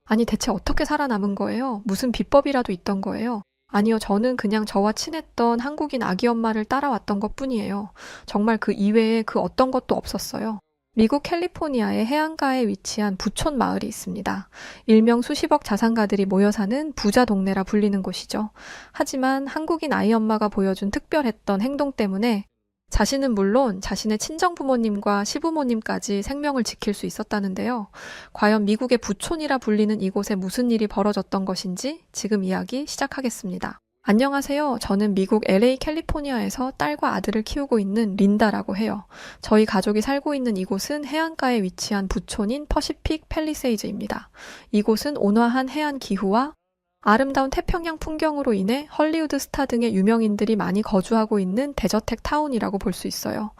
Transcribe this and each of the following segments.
아니 대체 어떻게 살아남은 거예요? 무슨 비법이라도 있던 거예요? 아니요, 저는 그냥 저와 친했던 한국인 아기 엄마를 따라왔던 것뿐이에요. 정말 그 이외에 그 어떤 것도 없었어요. 미국 캘리포니아의 해안가에 위치한 부촌 마을이 있습니다. 일명 수십억 자산가들이 모여 사는 부자 동네라 불리는 곳이죠. 하지만 한국인 아이 엄마가 보여준 특별했던 행동 때문에 자신은 물론 자신의 친정 부모님과 시부모님까지 생명을 지킬 수 있었다는데요. 과연 미국의 부촌이라 불리는 이곳에 무슨 일이 벌어졌던 것인지 지금 이야기 시작하겠습니다. 안녕하세요. 저는 미국 LA 캘리포니아에서 딸과 아들을 키우고 있는 린다라고 해요. 저희 가족이 살고 있는 이곳은 해안가에 위치한 부촌인 퍼시픽 팰리세이즈입니다. 이곳은 온화한 해안 기후와 아름다운 태평양 풍경으로 인해 헐리우드 스타 등의 유명인들이 많이 거주하고 있는 데저텍 타운이라고 볼 수 있어요.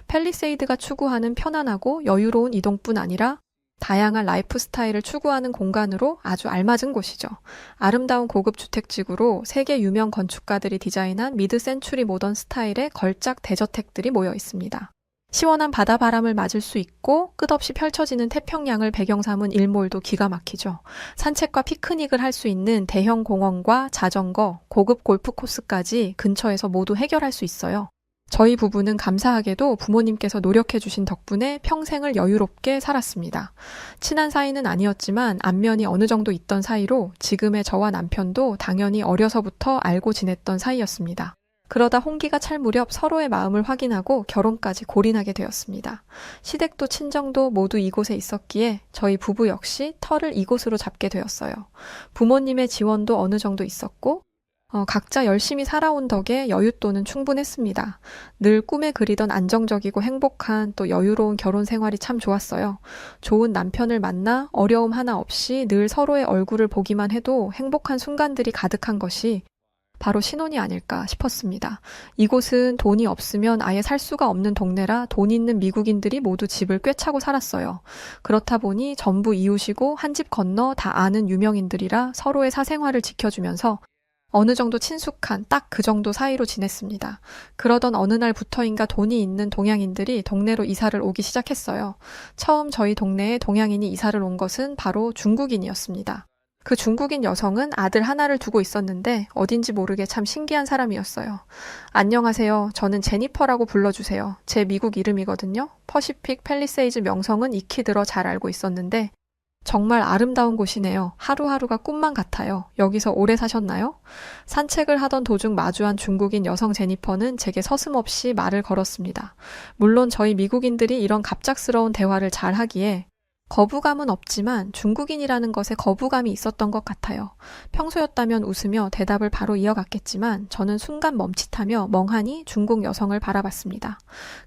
팰리세이드가 추구하는 편안하고 여유로운 이동뿐 아니라 다양한 라이프 스타일을 추구하는 공간으로 아주 알맞은 곳이죠. 아름다운 고급 주택지구로 세계 유명 건축가들이 디자인한 미드 센추리 모던 스타일의 걸작 대저택들이 모여 있습니다. 시원한 바다 바람을 맞을 수 있고 끝없이 펼쳐지는 태평양을 배경 삼은 일몰도 기가 막히죠. 산책과 피크닉을 할 수 있는 대형 공원과 자전거, 고급 골프 코스까지 근처에서 모두 해결할 수 있어요. 저희 부부는 감사하게도 부모님께서 노력해 주신 덕분에 평생을 여유롭게 살았습니다. 친한 사이는 아니었지만 안면이 어느 정도 있던 사이로 지금의 저와 남편도 당연히 어려서부터 알고 지냈던 사이였습니다. 그러다 홍기가 찰 무렵 서로의 마음을 확인하고 결혼까지 골인하게 되었습니다. 시댁도 친정도 모두 이곳에 있었기에 저희 부부 역시 터를 이곳으로 잡게 되었어요. 부모님의 지원도 어느 정도 있었고 각자 열심히 살아온 덕에 여윳돈은 충분했습니다. 늘 꿈에 그리던 안정적이고 행복한 또 여유로운 결혼 생활이 참 좋았어요. 좋은 남편을 만나 어려움 하나 없이 늘 서로의 얼굴을 보기만 해도 행복한 순간들이 가득한 것이 바로 신혼이 아닐까 싶었습니다. 이곳은 돈이 없으면 아예 살 수가 없는 동네라 돈 있는 미국인들이 모두 집을 꿰차고 살았어요. 그렇다 보니 전부 이웃이고 한 집 건너 다 아는 유명인들이라 서로의 사생활을 지켜주면서 어느 정도 친숙한 딱 그 정도 사이로 지냈습니다. 그러던 어느 날부터인가 돈이 있는 동양인들이 동네로 이사를 오기 시작했어요. 처음 저희 동네에 동양인이 이사를 온 것은 바로 중국인이었습니다. 그 중국인 여성은 아들 하나를 두고 있었는데 어딘지 모르게 참 신기한 사람이었어요. 안녕하세요. 저는 제니퍼라고 불러주세요. 제 미국 이름이거든요. 퍼시픽 팰리세이즈 명성은 익히 들어 잘 알고 있었는데 정말 아름다운 곳이네요. 하루하루가 꿈만 같아요. 여기서 오래 사셨나요? 산책을 하던 도중 마주한 중국인 여성 제니퍼는 제게 서슴없이 말을 걸었습니다. 물론 저희 미국인들이 이런 갑작스러운 대화를 잘 하기에 거부감은 없지만 중국인이라는 것에 거부감이 있었던 것 같아요. 평소였다면 웃으며 대답을 바로 이어갔겠지만 저는 순간 멈칫하며 멍하니 중국 여성을 바라봤습니다.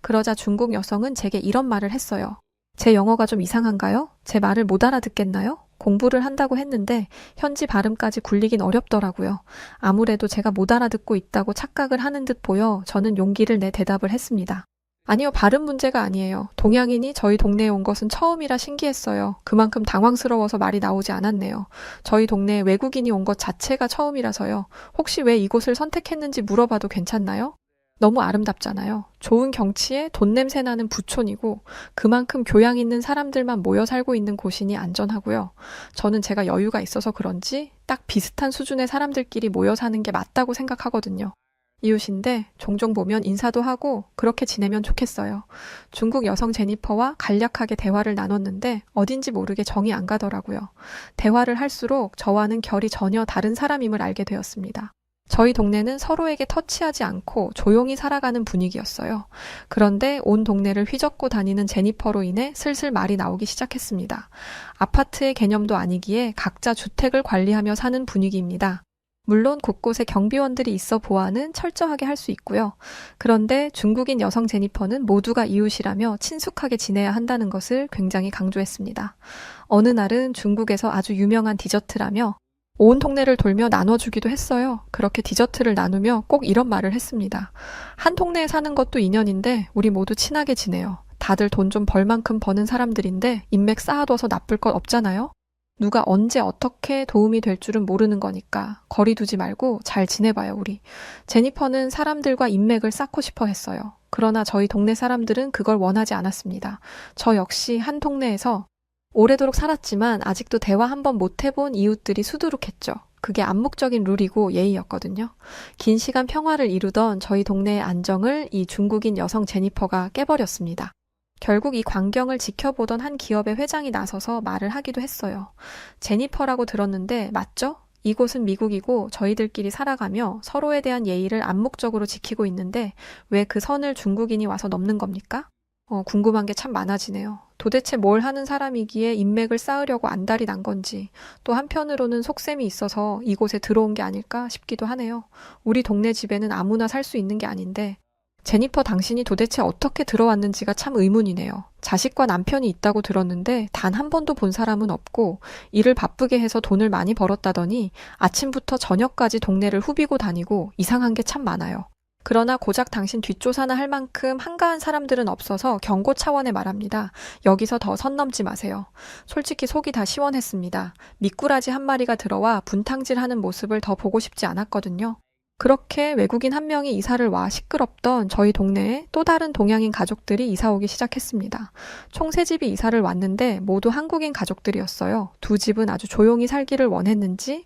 그러자 중국 여성은 제게 이런 말을 했어요. 제 영어가 좀 이상한가요? 제 말을 못 알아듣겠나요? 공부를 한다고 했는데 현지 발음까지 굴리긴 어렵더라고요. 아무래도 제가 못 알아듣고 있다고 착각을 하는 듯 보여 저는 용기를 내 대답을 했습니다. 아니요, 발음 문제가 아니에요. 동양인이 저희 동네에 온 것은 처음이라 신기했어요. 그만큼 당황스러워서 말이 나오지 않았네요. 저희 동네에 외국인이 온 것 자체가 처음이라서요. 혹시 왜 이곳을 선택했는지 물어봐도 괜찮나요? 너무 아름답잖아요. 좋은 경치에 돈 냄새 나는 부촌이고 그만큼 교양 있는 사람들만 모여 살고 있는 곳이니 안전하고요. 저는 제가 여유가 있어서 그런지 딱 비슷한 수준의 사람들끼리 모여 사는 게 맞다고 생각하거든요. 이웃인데 종종 보면 인사도 하고 그렇게 지내면 좋겠어요. 중국 여성 제니퍼와 간략하게 대화를 나눴는데 어딘지 모르게 정이 안 가더라고요. 대화를 할수록 저와는 결이 전혀 다른 사람임을 알게 되었습니다. 저희 동네는 서로에게 터치하지 않고 조용히 살아가는 분위기였어요. 그런데 온 동네를 휘젓고 다니는 제니퍼로 인해 슬슬 말이 나오기 시작했습니다. 아파트의 개념도 아니기에 각자 주택을 관리하며 사는 분위기입니다. 물론 곳곳에 경비원들이 있어 보안은 철저하게 할 수 있고요. 그런데 중국인 여성 제니퍼는 모두가 이웃이라며 친숙하게 지내야 한다는 것을 굉장히 강조했습니다. 어느 날은 중국에서 아주 유명한 디저트라며 온 동네를 돌며 나눠주기도 했어요. 그렇게 디저트를 나누며 꼭 이런 말을 했습니다. 한 동네에 사는 것도 인연인데 우리 모두 친하게 지내요. 다들 돈 좀 벌 만큼 버는 사람들인데 인맥 쌓아둬서 나쁠 것 없잖아요? 누가 언제 어떻게 도움이 될 줄은 모르는 거니까 거리 두지 말고 잘 지내봐요, 우리. 제니퍼는 사람들과 인맥을 쌓고 싶어 했어요. 그러나 저희 동네 사람들은 그걸 원하지 않았습니다. 저 역시 한 동네에서 오래도록 살았지만 아직도 대화 한 번 못 해본 이웃들이 수두룩했죠. 그게 암묵적인 룰이고 예의였거든요. 긴 시간 평화를 이루던 저희 동네의 안정을 이 중국인 여성 제니퍼가 깨버렸습니다. 결국 이 광경을 지켜보던 한 기업의 회장이 나서서 말을 하기도 했어요. 제니퍼라고 들었는데 맞죠? 이곳은 미국이고 저희들끼리 살아가며 서로에 대한 예의를 암묵적으로 지키고 있는데 왜 그 선을 중국인이 와서 넘는 겁니까? 궁금한 게 참 많아지네요. 도대체 뭘 하는 사람이기에 인맥을 쌓으려고 안달이 난 건지, 또 한편으로는 속셈이 있어서 이곳에 들어온 게 아닐까 싶기도 하네요. 우리 동네 집에는 아무나 살 수 있는 게 아닌데, 제니퍼 당신이 도대체 어떻게 들어왔는지가 참 의문이네요. 자식과 남편이 있다고 들었는데 단 한 번도 본 사람은 없고 일을 바쁘게 해서 돈을 많이 벌었다더니 아침부터 저녁까지 동네를 후비고 다니고 이상한 게 참 많아요. 그러나 고작 당신 뒷조사나 할 만큼 한가한 사람들은 없어서 경고 차원의 말합니다. 여기서 더 선 넘지 마세요. 솔직히 속이 다 시원했습니다. 미꾸라지 한 마리가 들어와 분탕질하는 모습을 더 보고 싶지 않았거든요. 그렇게 외국인 한 명이 이사를 와 시끄럽던 저희 동네에 또 다른 동양인 가족들이 이사 오기 시작했습니다. 총 3집이 이사를 왔는데 모두 한국인 가족들이었어요. 2집은 아주 조용히 살기를 원했는지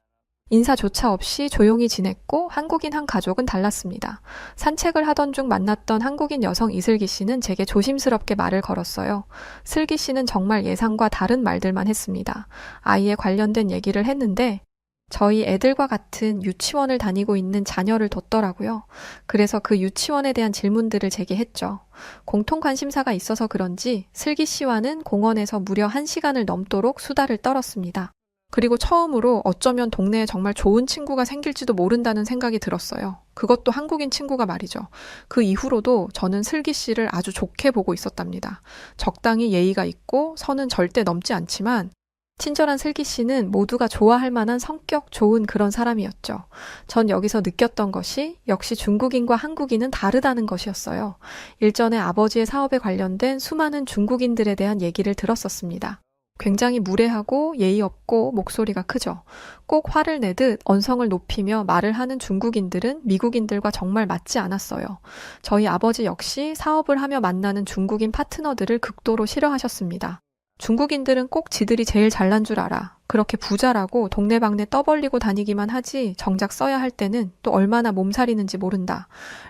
인사조차 없이 조용히 지냈고 한국인 한 가족은 달랐습니다. 산책을 하던 중 만났던 한국인 여성 이슬기 씨는 제게 조심스럽게 말을 걸었어요. 슬기 씨는 정말 예상과 다른 말들만 했습니다. 아이에 관련된 얘기를 했는데 저희 애들과 같은 유치원을 다니고 있는 자녀를 뒀더라고요. 그래서 그 유치원에 대한 질문들을 제게 했죠. 공통 관심사가 있어서 그런지 슬기 씨와는 공원에서 무려 1시간을 넘도록 수다를 떨었습니다. 그리고 처음으로 어쩌면 동네에 정말 좋은 친구가 생길지도 모른다는 생각이 들었어요. 그것도 한국인 친구가 말이죠. 그 이후로도 저는 슬기 씨를 아주 좋게 보고 있었답니다. 적당히 예의가 있고 선은 절대 넘지 않지만 친절한 슬기 씨는 모두가 좋아할 만한 성격 좋은 그런 사람이었죠. 전 여기서 느꼈던 것이 역시 중국인과 한국인은 다르다는 것이었어요. 일전에 아버지의 사업에 관련된 수많은 중국인들에 대한 얘기를 들었었습니다. 굉장히 무례하고 예의 없고 목소리가 크죠. 꼭 화를 내듯 언성을 높이며 말을 하는 중국인들은 미국인들과 정말 맞지 않았어요. 저희 아버지 역시 사업을 하며 만나는 중국인 파트너들을 극도로 싫어하셨습니다. 중국인들은 꼭 지들이 제일 잘난 줄 알아. 그렇게 부자라고 동네방네 떠벌리고 다니기만 하지 정작 써야 할 때는 또 얼마나 몸살이는지 모른다.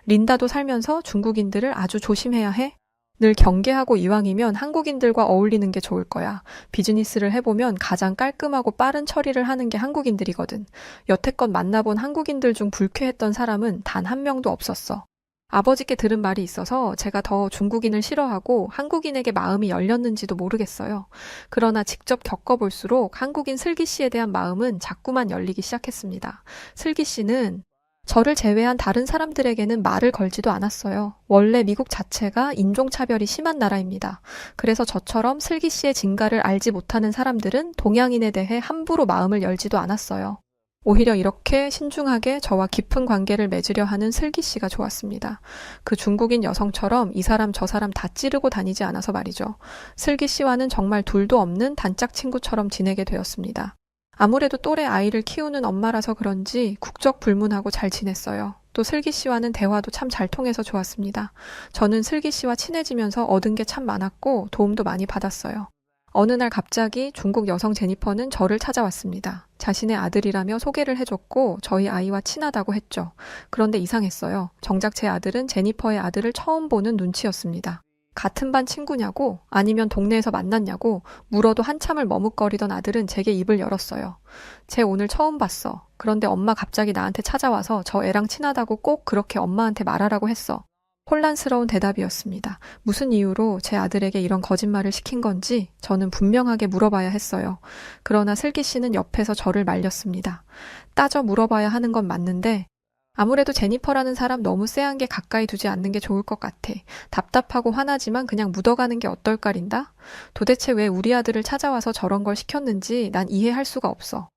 린다도 살면서 중국인들을 아주 조심해야 해. 늘 경계하고 이왕이면 한국인들과 어울리는 게 좋을 거야. 비즈니스를 해보면 가장 깔끔하고 빠른 처리를 하는 게 한국인들이거든. 여태껏 만나본 한국인들 중 불쾌했던 사람은 단 한 명도 없었어. 아버지께 들은 말이 있어서 제가 더 중국인을 싫어하고 한국인에게 마음이 열렸는지도 모르겠어요. 그러나 직접 겪어볼수록 한국인 슬기 씨에 대한 마음은 자꾸만 열리기 시작했습니다. 슬기 씨는 저를 제외한 다른 사람들에게는 말을 걸지도 않았어요. 원래 미국 자체가 인종차별이 심한 나라입니다. 그래서 저처럼 슬기 씨의 진가를 알지 못하는 사람들은 동양인에 대해 함부로 마음을 열지도 않았어요. 오히려 이렇게 신중하게 저와 깊은 관계를 맺으려 하는 슬기 씨가 좋았습니다. 그 중국인 여성처럼 이 사람 저 사람 다 찌르고 다니지 않아서 말이죠. 슬기 씨와는 정말 둘도 없는 단짝 친구처럼 지내게 되었습니다. 아무래도 또래 아이를 키우는 엄마라서 그런지 국적 불문하고 잘 지냈어요. 또 슬기 씨와는 대화도 참 잘 통해서 좋았습니다. 저는 슬기 씨와 친해지면서 얻은 게 참 많았고 도움도 많이 받았어요. 어느 날 갑자기 중국 여성 제니퍼는 저를 찾아왔습니다. 자신의 아들이라며 소개를 해줬고 저희 아이와 친하다고 했죠. 그런데 이상했어요. 정작 제 아들은 제니퍼의 아들을 처음 보는 눈치였습니다. 같은 반 친구냐고 아니면 동네에서 만났냐고 물어도 한참을 머뭇거리던 아들은 제게 입을 열었어요. 쟤 오늘 처음 봤어. 그런데 엄마 갑자기 나한테 찾아와서 저 애랑 친하다고 꼭 그렇게 엄마한테 말하라고 했어. 혼란스러운 대답이었습니다. 무슨 이유로 제 아들에게 이런 거짓말을 시킨 건지 저는 분명하게 물어봐야 했어요. 그러나 슬기 씨는 옆에서 저를 말렸습니다. 따져 물어봐야 하는 건 맞는데 아무래도 제니퍼라는 사람 너무 쎄한 게 가까이 두지 않는 게 좋을 것 같아. 답답하고 화나지만 그냥 묻어가는 게 어떨까린다? 도대체 왜 우리 아들을 찾아와서 저런 걸 시켰는지 난 이해할 수가 없어.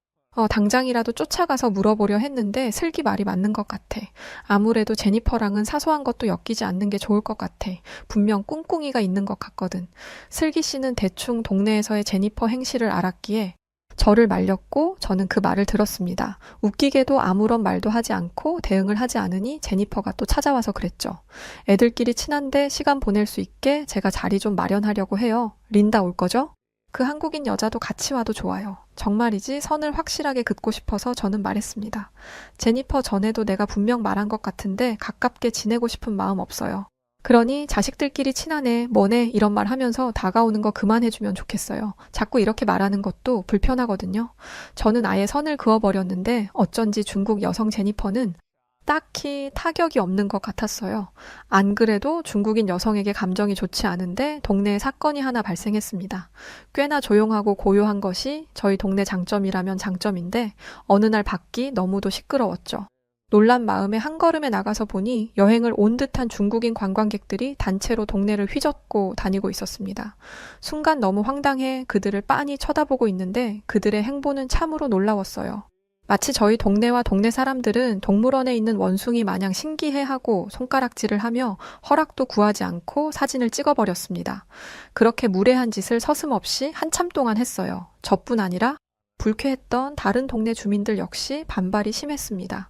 당장이라도 쫓아가서 물어보려 했는데 슬기 말이 맞는 것 같아. 아무래도 제니퍼랑은 사소한 것도 엮이지 않는 게 좋을 것 같아. 분명 꿍꿍이가 있는 것 같거든. 슬기 씨는 대충 동네에서의 제니퍼 행실을 알았기에 저를 말렸고 저는 그 말을 들었습니다. 웃기게도 아무런 말도 하지 않고 대응을 하지 않으니 제니퍼가 또 찾아와서 그랬죠. 애들끼리 친한데 시간 보낼 수 있게 제가 자리 좀 마련하려고 해요. 린다 올 거죠? 그 한국인 여자도 같이 와도 좋아요. 정말이지 선을 확실하게 긋고 싶어서 저는 말했습니다. 제니퍼 전에도 내가 분명 말한 것 같은데 가깝게 지내고 싶은 마음 없어요. 그러니 자식들끼리 친하네, 뭐네 이런 말 하면서 다가오는 거 그만해주면 좋겠어요. 자꾸 이렇게 말하는 것도 불편하거든요. 저는 아예 선을 그어버렸는데 어쩐지 중국 여성 제니퍼는 딱히 타격이 없는 것 같았어요. 안 그래도 중국인 여성에게 감정이 좋지 않은데 동네에 사건이 하나 발생했습니다. 꽤나 조용하고 고요한 것이 저희 동네 장점이라면 장점인데 어느 날 밖이 너무도 시끄러웠죠. 놀란 마음에 한 걸음에 나가서 보니 여행을 온 듯한 중국인 관광객들이 단체로 동네를 휘젓고 다니고 있었습니다. 순간 너무 황당해 그들을 빤히 쳐다보고 있는데 그들의 행보는 참으로 놀라웠어요. 마치 저희 동네와 동네 사람들은 동물원에 있는 원숭이 마냥 신기해하고 손가락질을 하며 허락도 구하지 않고 사진을 찍어버렸습니다. 그렇게 무례한 짓을 서슴없이 한참 동안 했어요. 저뿐 아니라 불쾌했던 다른 동네 주민들 역시 반발이 심했습니다.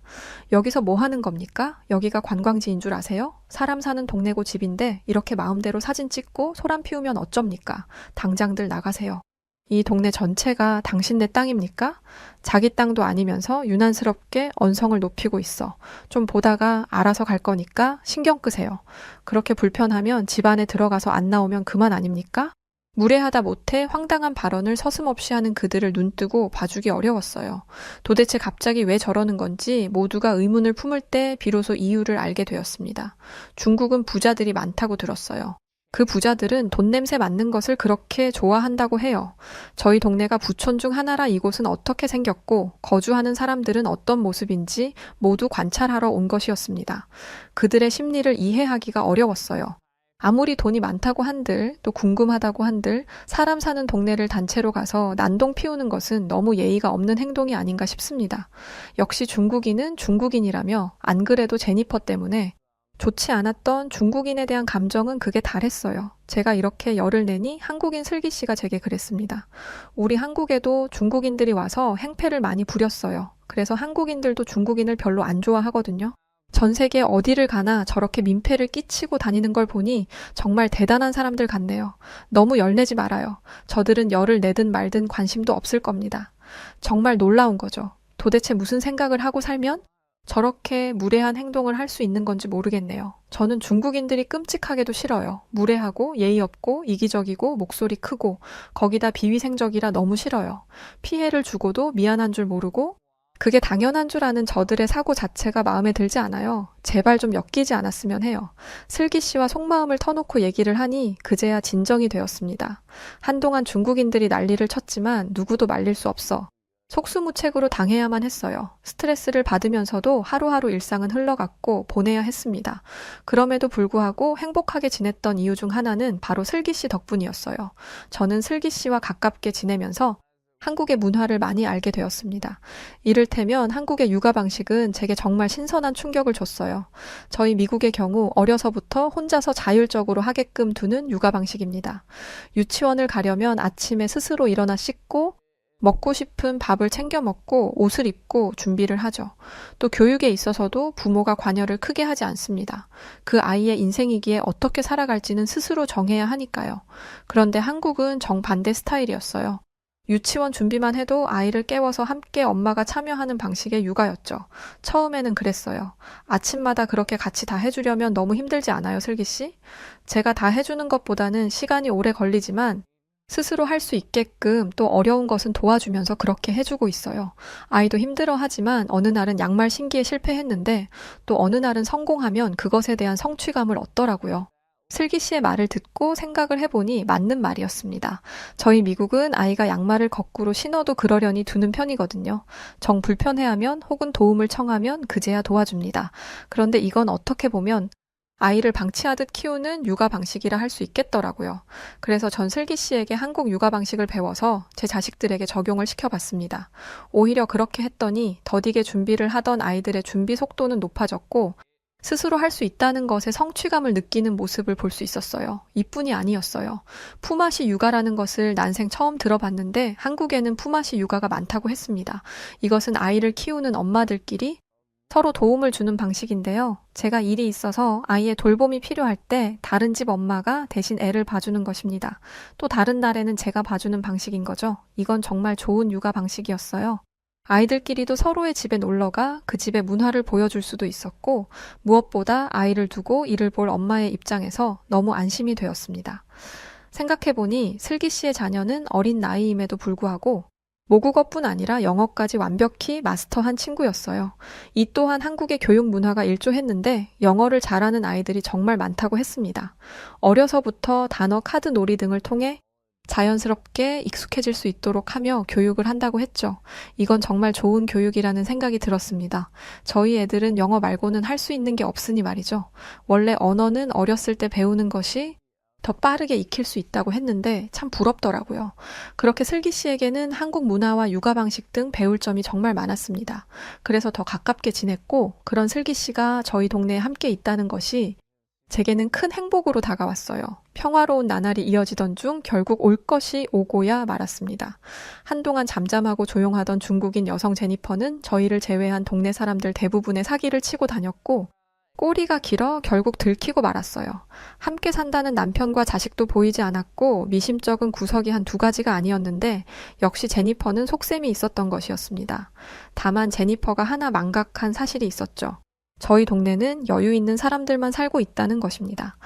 여기서 뭐 하는 겁니까? 여기가 관광지인 줄 아세요? 사람 사는 동네고 집인데 이렇게 마음대로 사진 찍고 소란 피우면 어쩝니까? 당장들 나가세요. 이 동네 전체가 당신네 땅입니까? 자기 땅도 아니면서 유난스럽게 언성을 높이고 있어. 좀 보다가 알아서 갈 거니까 신경 끄세요. 그렇게 불편하면 집 안에 들어가서 안 나오면 그만 아닙니까? 무례하다 못해 황당한 발언을 서슴없이 하는 그들을 눈뜨고 봐주기 어려웠어요. 도대체 갑자기 왜 저러는 건지 모두가 의문을 품을 때 비로소 이유를 알게 되었습니다. 중국은 부자들이 많다고 들었어요. 그 부자들은 돈 냄새 맡는 것을 그렇게 좋아한다고 해요. 저희 동네가 부촌 중 하나라 이곳은 어떻게 생겼고 거주하는 사람들은 어떤 모습인지 모두 관찰하러 온 것이었습니다. 그들의 심리를 이해하기가 어려웠어요. 아무리 돈이 많다고 한들 또 궁금하다고 한들 사람 사는 동네를 단체로 가서 난동 피우는 것은 너무 예의가 없는 행동이 아닌가 싶습니다. 역시 중국인은 중국인이라며 안 그래도 제니퍼 때문에 좋지 않았던 중국인에 대한 감정은 극에 달했어요. 제가 이렇게 열을 내니 한국인 슬기 씨가 제게 그랬습니다. 우리 한국에도 중국인들이 와서 행패를 많이 부렸어요. 그래서 한국인들도 중국인을 별로 안 좋아하거든요. 전 세계 어디를 가나 저렇게 민폐를 끼치고 다니는 걸 보니 정말 대단한 사람들 같네요. 너무 열내지 말아요. 저들은 열을 내든 말든 관심도 없을 겁니다. 정말 놀라운 거죠. 도대체 무슨 생각을 하고 살면 저렇게 무례한 행동을 할 수 있는 건지 모르겠네요. 저는 중국인들이 끔찍하게도 싫어요. 무례하고 예의 없고 이기적이고 목소리 크고 거기다 비위생적이라 너무 싫어요. 피해를 주고도 미안한 줄 모르고 그게 당연한 줄 아는 저들의 사고 자체가 마음에 들지 않아요. 제발 좀 엮이지 않았으면 해요. 슬기 씨와 속마음을 터놓고 얘기를 하니 그제야 진정이 되었습니다. 한동안 중국인들이 난리를 쳤지만 누구도 말릴 수 없어. 속수무책으로 당해야만 했어요. 스트레스를 받으면서도 하루하루 일상은 흘러갔고 보내야 했습니다. 그럼에도 불구하고 행복하게 지냈던 이유 중 하나는 바로 슬기 씨 덕분이었어요. 저는 슬기 씨와 가깝게 지내면서 한국의 문화를 많이 알게 되었습니다. 이를테면 한국의 육아 방식은 제게 정말 신선한 충격을 줬어요. 저희 미국의 경우 어려서부터 혼자서 자율적으로 하게끔 두는 육아 방식입니다. 유치원을 가려면 아침에 스스로 일어나 씻고 먹고 싶은 밥을 챙겨 먹고 옷을 입고 준비를 하죠. 또 교육에 있어서도 부모가 관여를 크게 하지 않습니다. 그 아이의 인생이기에 어떻게 살아갈지는 스스로 정해야 하니까요. 그런데 한국은 정반대 스타일이었어요. 유치원 준비만 해도 아이를 깨워서 함께 엄마가 참여하는 방식의 육아였죠. 처음에는 그랬어요. 아침마다 그렇게 같이 다 해주려면 너무 힘들지 않아요, 슬기 씨? 제가 다 해주는 것보다는 시간이 오래 걸리지만 스스로 할 수 있게끔 또 어려운 것은 도와주면서 그렇게 해주고 있어요. 아이도 힘들어하지만 어느 날은 양말 신기에 실패했는데 또 어느 날은 성공하면 그것에 대한 성취감을 얻더라고요. 슬기 씨의 말을 듣고 생각을 해보니 맞는 말이었습니다. 저희 미국은 아이가 양말을 거꾸로 신어도 그러려니 두는 편이거든요. 정 불편해하면 혹은 도움을 청하면 그제야 도와줍니다. 그런데 이건 어떻게 보면 아이를 방치하듯 키우는 육아 방식이라 할 수 있겠더라고요. 그래서 전 슬기 씨에게 한국 육아 방식을 배워서 제 자식들에게 적용을 시켜봤습니다. 오히려 그렇게 했더니 더디게 준비를 하던 아이들의 준비 속도는 높아졌고 스스로 할 수 있다는 것에 성취감을 느끼는 모습을 볼 수 있었어요. 이뿐이 아니었어요. 품앗이 육아라는 것을 난생 처음 들어봤는데 한국에는 품앗이 육아가 많다고 했습니다. 이것은 아이를 키우는 엄마들끼리 서로 도움을 주는 방식인데요. 제가 일이 있어서 아이의 돌봄이 필요할 때 다른 집 엄마가 대신 애를 봐주는 것입니다. 또 다른 날에는 제가 봐주는 방식인 거죠. 이건 정말 좋은 육아 방식이었어요. 아이들끼리도 서로의 집에 놀러가 그 집의 문화를 보여줄 수도 있었고, 무엇보다 아이를 두고 이를 볼 엄마의 입장에서 너무 안심이 되었습니다. 생각해보니 슬기 씨의 자녀는 어린 나이임에도 불구하고 모국어뿐 아니라 영어까지 완벽히 마스터한 친구였어요. 이 또한 한국의 교육 문화가 일조했는데 영어를 잘하는 아이들이 정말 많다고 했습니다. 어려서부터 단어 카드 놀이 등을 통해 자연스럽게 익숙해질 수 있도록 하며 교육을 한다고 했죠. 이건 정말 좋은 교육이라는 생각이 들었습니다. 저희 애들은 영어 말고는 할 수 있는 게 없으니 말이죠. 원래 언어는 어렸을 때 배우는 것이 더 빠르게 익힐 수 있다고 했는데 참 부럽더라고요. 그렇게 슬기 씨에게는 한국 문화와 육아 방식 등 배울 점이 정말 많았습니다. 그래서 더 가깝게 지냈고, 그런 슬기 씨가 저희 동네에 함께 있다는 것이 제게는 큰 행복으로 다가왔어요. 평화로운 나날이 이어지던 중 결국 올 것이 오고야 말았습니다. 한동안 잠잠하고 조용하던 중국인 여성 제니퍼는 저희를 제외한 동네 사람들 대부분의 사기를 치고 다녔고, 꼬리가 길어 결국 들키고 말았어요. 함께 산다는 남편과 자식도 보이지 않았고 미심쩍은 구석이 한 2가지가 아니었는데 역시 제니퍼는 속셈이 있었던 것이었습니다. 다만 제니퍼가 하나 망각한 사실이 있었죠. 저희 동네는 여유 있는 사람들만 살고 있다는 것입니다.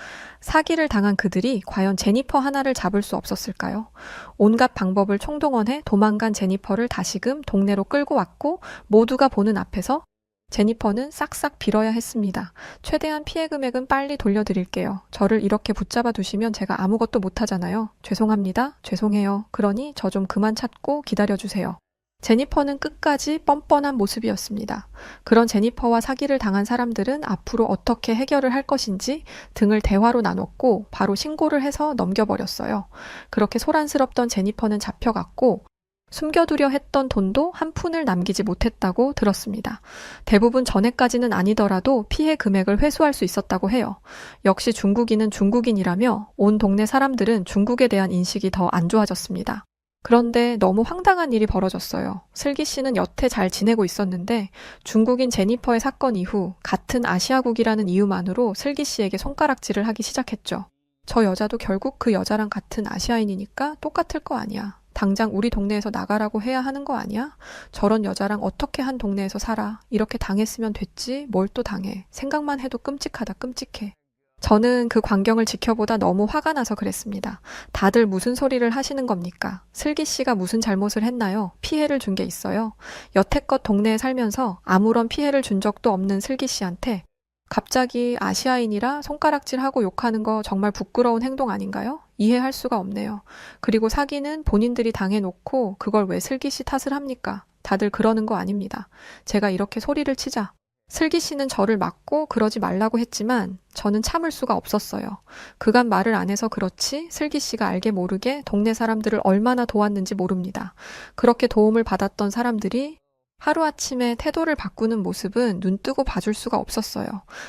사기를 당한 그들이 과연 제니퍼 하나를 잡을 수 없었을까요? 온갖 방법을 총동원해 도망간 제니퍼를 다시금 동네로 끌고 왔고 모두가 보는 앞에서 제니퍼는 싹싹 빌어야 했습니다. 최대한 피해 금액은 빨리 돌려드릴게요. 저를 이렇게 붙잡아 두시면 제가 아무것도 못하잖아요. 죄송합니다. 죄송해요. 그러니 저 좀 그만 찾고 기다려주세요. 제니퍼는 끝까지 뻔뻔한 모습이었습니다. 그런 제니퍼와 사기를 당한 사람들은 앞으로 어떻게 해결을 할 것인지 등을 대화로 나눴고 바로 신고를 해서 넘겨버렸어요. 그렇게 소란스럽던 제니퍼는 잡혀갔고 숨겨두려 했던 돈도 한 푼을 남기지 못했다고 들었습니다. 대부분 전에까지는 아니더라도 피해 금액을 회수할 수 있었다고 해요. 역시 중국인은 중국인이라며 온 동네 사람들은 중국에 대한 인식이 더 안 좋아졌습니다. 그런데 너무 황당한 일이 벌어졌어요. 슬기 씨는 여태 잘 지내고 있었는데 중국인 제니퍼의 사건 이후 같은 아시아국이라는 이유만으로 슬기 씨에게 손가락질을 하기 시작했죠. 저 여자도 결국 그 여자랑 같은 아시아인이니까 똑같을 거 아니야. 당장 우리 동네에서 나가라고 해야 하는 거 아니야? 저런 여자랑 어떻게 한 동네에서 살아? 이렇게 당했으면 됐지 뭘 또 당해. 생각만 해도 끔찍하다 끔찍해. 저는 그 광경을 지켜보다 너무 화가 나서 그랬습니다. 다들 무슨 소리를 하시는 겁니까? 슬기 씨가 무슨 잘못을 했나요? 피해를 준 게 있어요. 여태껏 동네에 살면서 아무런 피해를 준 적도 없는 슬기 씨한테 갑자기 아시아인이라 손가락질하고 욕하는 거 정말 부끄러운 행동 아닌가요? 이해할 수가 없네요. 그리고 사기는 본인들이 당해놓고 그걸 왜 슬기 씨 탓을 합니까? 다들 그러는 거 아닙니다. 제가 이렇게 소리를 치자 슬기 씨는 저를 막고 그러지 말라고 했지만 저는 참을 수가 없었어요. 그간 말을 안 해서 그렇지 슬기 씨가 알게 모르게 동네 사람들을 얼마나 도왔는지 모릅니다. 그렇게 도움을 받았던 사람들이 하루아침에 태도를 바꾸는 모습은 눈 뜨고 봐줄 수가 없었어요.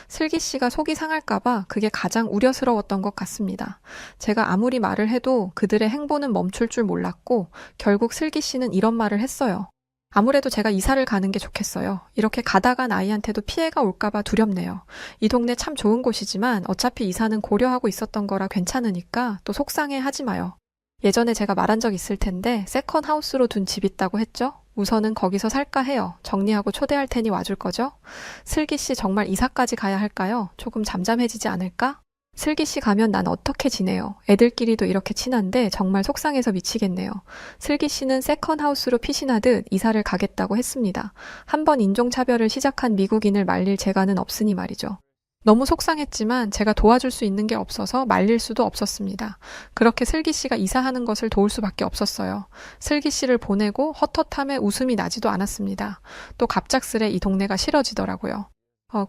슬기 씨가 속이 상할까봐 그게 가장 우려스러웠던 것 같습니다. 제가 아무리 말을 해도 그들의 행보는 멈출 줄 몰랐고 결국 슬기 씨는 이런 말을 했어요. 아무래도 제가 이사를 가는 게 좋겠어요. 이렇게 가다간 아이한테도 피해가 올까봐 두렵네요. 이 동네 참 좋은 곳이지만 어차피 이사는 고려하고 있었던 거라 괜찮으니까 또 속상해 하지 마요. 예전에 제가 말한 적 있을 텐데 세컨 하우스로 둔 집 있다고 했죠? 우선은 거기서 살까 해요. 정리하고 초대할 테니 와줄 거죠? 슬기 씨 정말 이사까지 가야 할까요? 조금 잠잠해지지 않을까? 슬기 씨 가면 난 어떻게 지내요? 애들끼리도 이렇게 친한데 정말 속상해서 미치겠네요. 슬기 씨는 세컨 하우스로 피신하듯 이사를 가겠다고 했습니다. 한번 인종차별을 시작한 미국인을 말릴 재간은 없으니 말이죠. 너무 속상했지만 제가 도와줄 수 있는 게 없어서 말릴 수도 없었습니다. 그렇게 슬기 씨가 이사하는 것을 도울 수밖에 없었어요. 슬기 씨를 보내고 헛헛함에 웃음이 나지도 않았습니다. 또 갑작스레 이 동네가 싫어지더라고요.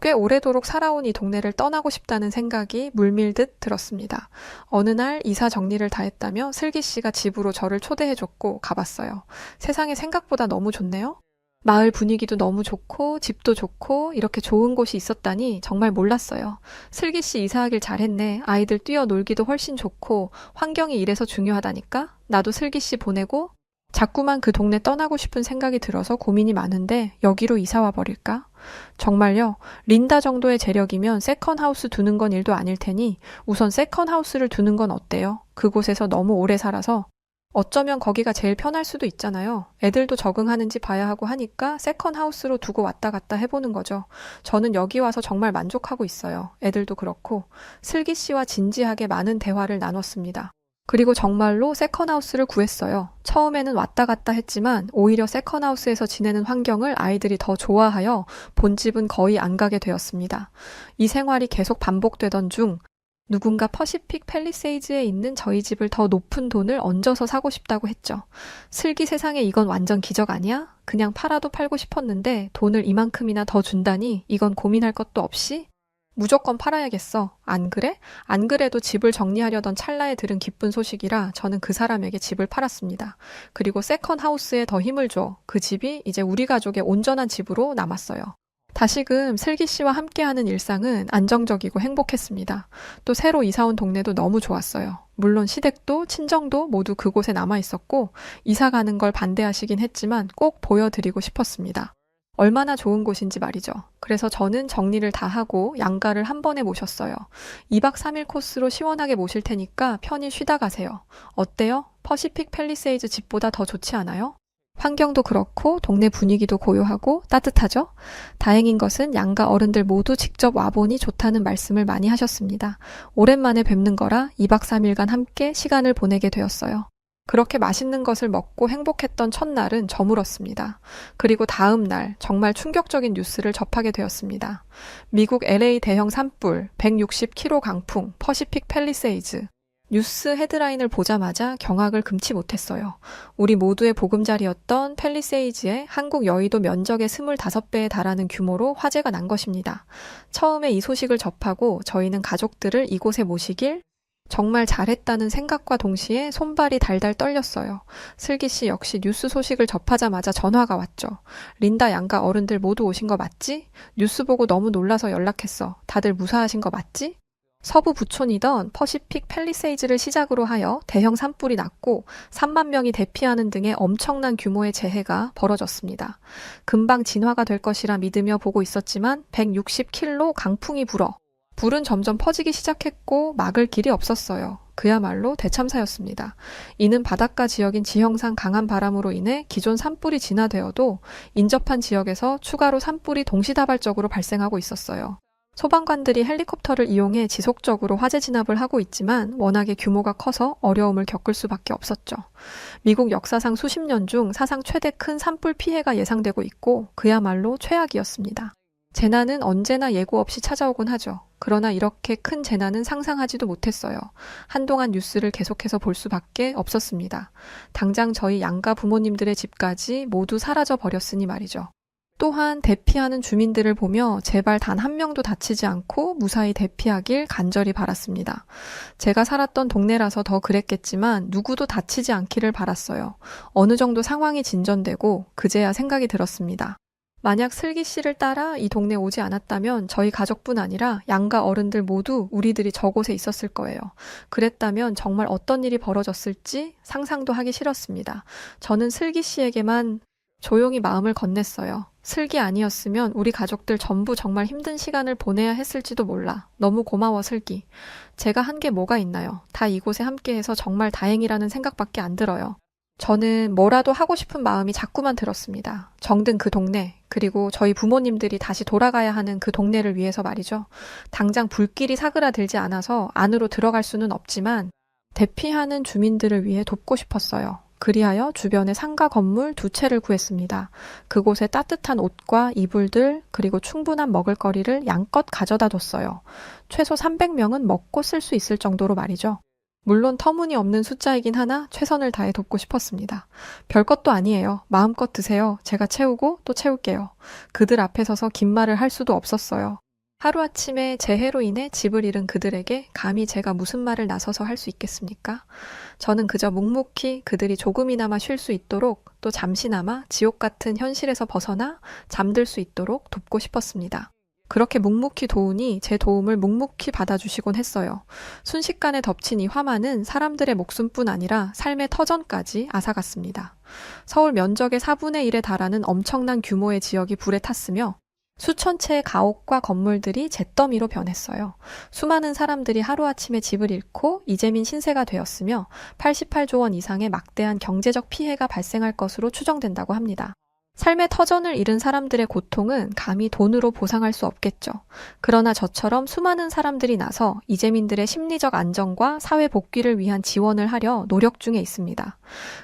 꽤 오래도록 살아온 이 동네를 떠나고 싶다는 생각이 물밀듯 들었습니다. 어느 날 이사 정리를 다 했다며 슬기 씨가 집으로 저를 초대해줬고 가봤어요. 세상에 생각보다 너무 좋네요. 마을 분위기도 너무 좋고 집도 좋고 이렇게 좋은 곳이 있었다니 정말 몰랐어요. 슬기 씨 이사하길 잘했네. 아이들 뛰어놀기도 훨씬 좋고 환경이 이래서 중요하다니까. 나도 슬기 씨 보내고 자꾸만 그 동네 떠나고 싶은 생각이 들어서 고민이 많은데 여기로 이사 와 버릴까? 정말요. 린다 정도의 재력이면 세컨하우스 두는 건 일도 아닐 테니 우선 세컨하우스를 두는 건 어때요? 그곳에서 너무 오래 살아서 어쩌면 거기가 제일 편할 수도 있잖아요. 애들도 적응하는지 봐야 하고 하니까 세컨하우스로 두고 왔다 갔다 해보는 거죠. 저는 여기 와서 정말 만족하고 있어요. 애들도 그렇고. 슬기 씨와 진지하게 많은 대화를 나눴습니다. 그리고 정말로 세컨하우스를 구했어요. 처음에는 왔다 갔다 했지만 오히려 세컨하우스에서 지내는 환경을 아이들이 더 좋아하여 본집은 거의 안 가게 되었습니다. 이 생활이 계속 반복되던 중 누군가 퍼시픽 팰리세이즈에 있는 저희 집을 더 높은 돈을 얹어서 사고 싶다고 했죠. 슬기 세상에 이건 완전 기적 아니야? 그냥 팔아도 팔고 싶었는데 돈을 이만큼이나 더 준다니 이건 고민할 것도 없이 무조건 팔아야겠어. 안 그래? 안 그래도 집을 정리하려던 찰나에 들은 기쁜 소식이라 저는 그 사람에게 집을 팔았습니다. 그리고 세컨 하우스에 더 힘을 줘. 그 집이 이제 우리 가족의 온전한 집으로 남았어요. 다시금 슬기 씨와 함께하는 일상은 안정적이고 행복했습니다. 또 새로 이사 온 동네도 너무 좋았어요. 물론 시댁도 친정도 모두 그곳에 남아 있었고 이사 가는 걸 반대하시긴 했지만 꼭 보여드리고 싶었습니다. 얼마나 좋은 곳인지 말이죠. 그래서 저는 정리를 다 하고 양가를 한 번에 모셨어요. 2박 3일 코스로 시원하게 모실 테니까 편히 쉬다 가세요. 어때요? 퍼시픽 팰리세이즈 집보다 더 좋지 않아요? 환경도 그렇고 동네 분위기도 고요하고 따뜻하죠? 다행인 것은 양가 어른들 모두 직접 와보니 좋다는 말씀을 많이 하셨습니다. 오랜만에 뵙는 거라 2박 3일간 함께 시간을 보내게 되었어요. 그렇게 맛있는 것을 먹고 행복했던 첫날은 저물었습니다. 그리고 다음 날 정말 충격적인 뉴스를 접하게 되었습니다. 미국 LA 대형 산불, 160km 강풍, 퍼시픽 팰리세이즈. 뉴스 헤드라인을 보자마자 경악을 금치 못했어요. 우리 모두의 보금자리였던 팰리세이즈의 한국 여의도 면적의 25배에 달하는 규모로 화재가 난 것입니다. 처음에 이 소식을 접하고 저희는 가족들을 이곳에 모시길 정말 잘했다는 생각과 동시에 손발이 달달 떨렸어요. 슬기 씨 역시 뉴스 소식을 접하자마자 전화가 왔죠. 린다 양가 어른들 모두 오신 거 맞지? 뉴스 보고 너무 놀라서 연락했어. 다들 무사하신 거 맞지? 서부 부촌이던 퍼시픽 팰리세이즈를 시작으로 하여 대형 산불이 났고 3만 명이 대피하는 등의 엄청난 규모의 재해가 벌어졌습니다. 금방 진화가 될 것이라 믿으며 보고 있었지만 160km 강풍이 불어 불은 점점 퍼지기 시작했고 막을 길이 없었어요. 그야말로 대참사였습니다. 이는 바닷가 지역인 지형상 강한 바람으로 인해 기존 산불이 진화되어도 인접한 지역에서 추가로 산불이 동시다발적으로 발생하고 있었어요. 소방관들이 헬리콥터를 이용해 지속적으로 화재 진압을 하고 있지만 워낙에 규모가 커서 어려움을 겪을 수밖에 없었죠. 미국 역사상 수십 년 중 사상 최대 큰 산불 피해가 예상되고 있고 그야말로 최악이었습니다. 재난은 언제나 예고 없이 찾아오곤 하죠. 그러나 이렇게 큰 재난은 상상하지도 못했어요. 한동안 뉴스를 계속해서 볼 수밖에 없었습니다. 당장 저희 양가 부모님들의 집까지 모두 사라져 버렸으니 말이죠. 또한 대피하는 주민들을 보며 제발 단 한 명도 다치지 않고 무사히 대피하길 간절히 바랐습니다. 제가 살았던 동네라서 더 그랬겠지만 누구도 다치지 않기를 바랐어요. 어느 정도 상황이 진전되고 그제야 생각이 들었습니다. 만약 슬기 씨를 따라 이 동네에 오지 않았다면 저희 가족뿐 아니라 양가 어른들 모두 우리들이 저곳에 있었을 거예요. 그랬다면 정말 어떤 일이 벌어졌을지 상상도 하기 싫었습니다. 저는 슬기 씨에게만 조용히 마음을 건넸어요. 슬기 아니었으면 우리 가족들 전부 정말 힘든 시간을 보내야 했을지도 몰라. 너무 고마워 슬기. 제가 한 게 뭐가 있나요? 다 이곳에 함께해서 정말 다행이라는 생각밖에 안 들어요. 저는 뭐라도 하고 싶은 마음이 자꾸만 들었습니다. 정든 그 동네, 그리고 저희 부모님들이 다시 돌아가야 하는 그 동네를 위해서 말이죠. 당장 불길이 사그라들지 않아서 안으로 들어갈 수는 없지만 대피하는 주민들을 위해 돕고 싶었어요. 그리하여 주변에 상가 건물 2채를 구했습니다. 그곳에 따뜻한 옷과 이불들 그리고 충분한 먹을거리를 양껏 가져다 뒀어요. 최소 300명은 먹고 쓸 수 있을 정도로 말이죠. 물론 터무니없는 숫자이긴 하나 최선을 다해 돕고 싶었습니다. 별것도 아니에요. 마음껏 드세요. 제가 채우고 또 채울게요. 그들 앞에 서서 긴 말을 할 수도 없었어요. 하루아침에 재해로 인해 집을 잃은 그들에게 감히 제가 무슨 말을 나서서 할 수 있겠습니까? 저는 그저 묵묵히 그들이 조금이나마 쉴 수 있도록 또 잠시나마 지옥 같은 현실에서 벗어나 잠들 수 있도록 돕고 싶었습니다. 그렇게 묵묵히 도우니 제 도움을 묵묵히 받아주시곤 했어요. 순식간에 덮친 이 화만은 사람들의 목숨뿐 아니라 삶의 터전까지 앗아갔습니다. 서울 면적의 4분의 1에 달하는 엄청난 규모의 지역이 불에 탔으며 수천 채의 가옥과 건물들이 잿더미로 변했어요. 수많은 사람들이 하루아침에 집을 잃고 이재민 신세가 되었으며 88조 원 이상의 막대한 경제적 피해가 발생할 것으로 추정된다고 합니다. 삶의 터전을 잃은 사람들의 고통은 감히 돈으로 보상할 수 없겠죠. 그러나 저처럼 수많은 사람들이 나서 이재민들의 심리적 안정과 사회 복귀를 위한 지원을 하려 노력 중에 있습니다.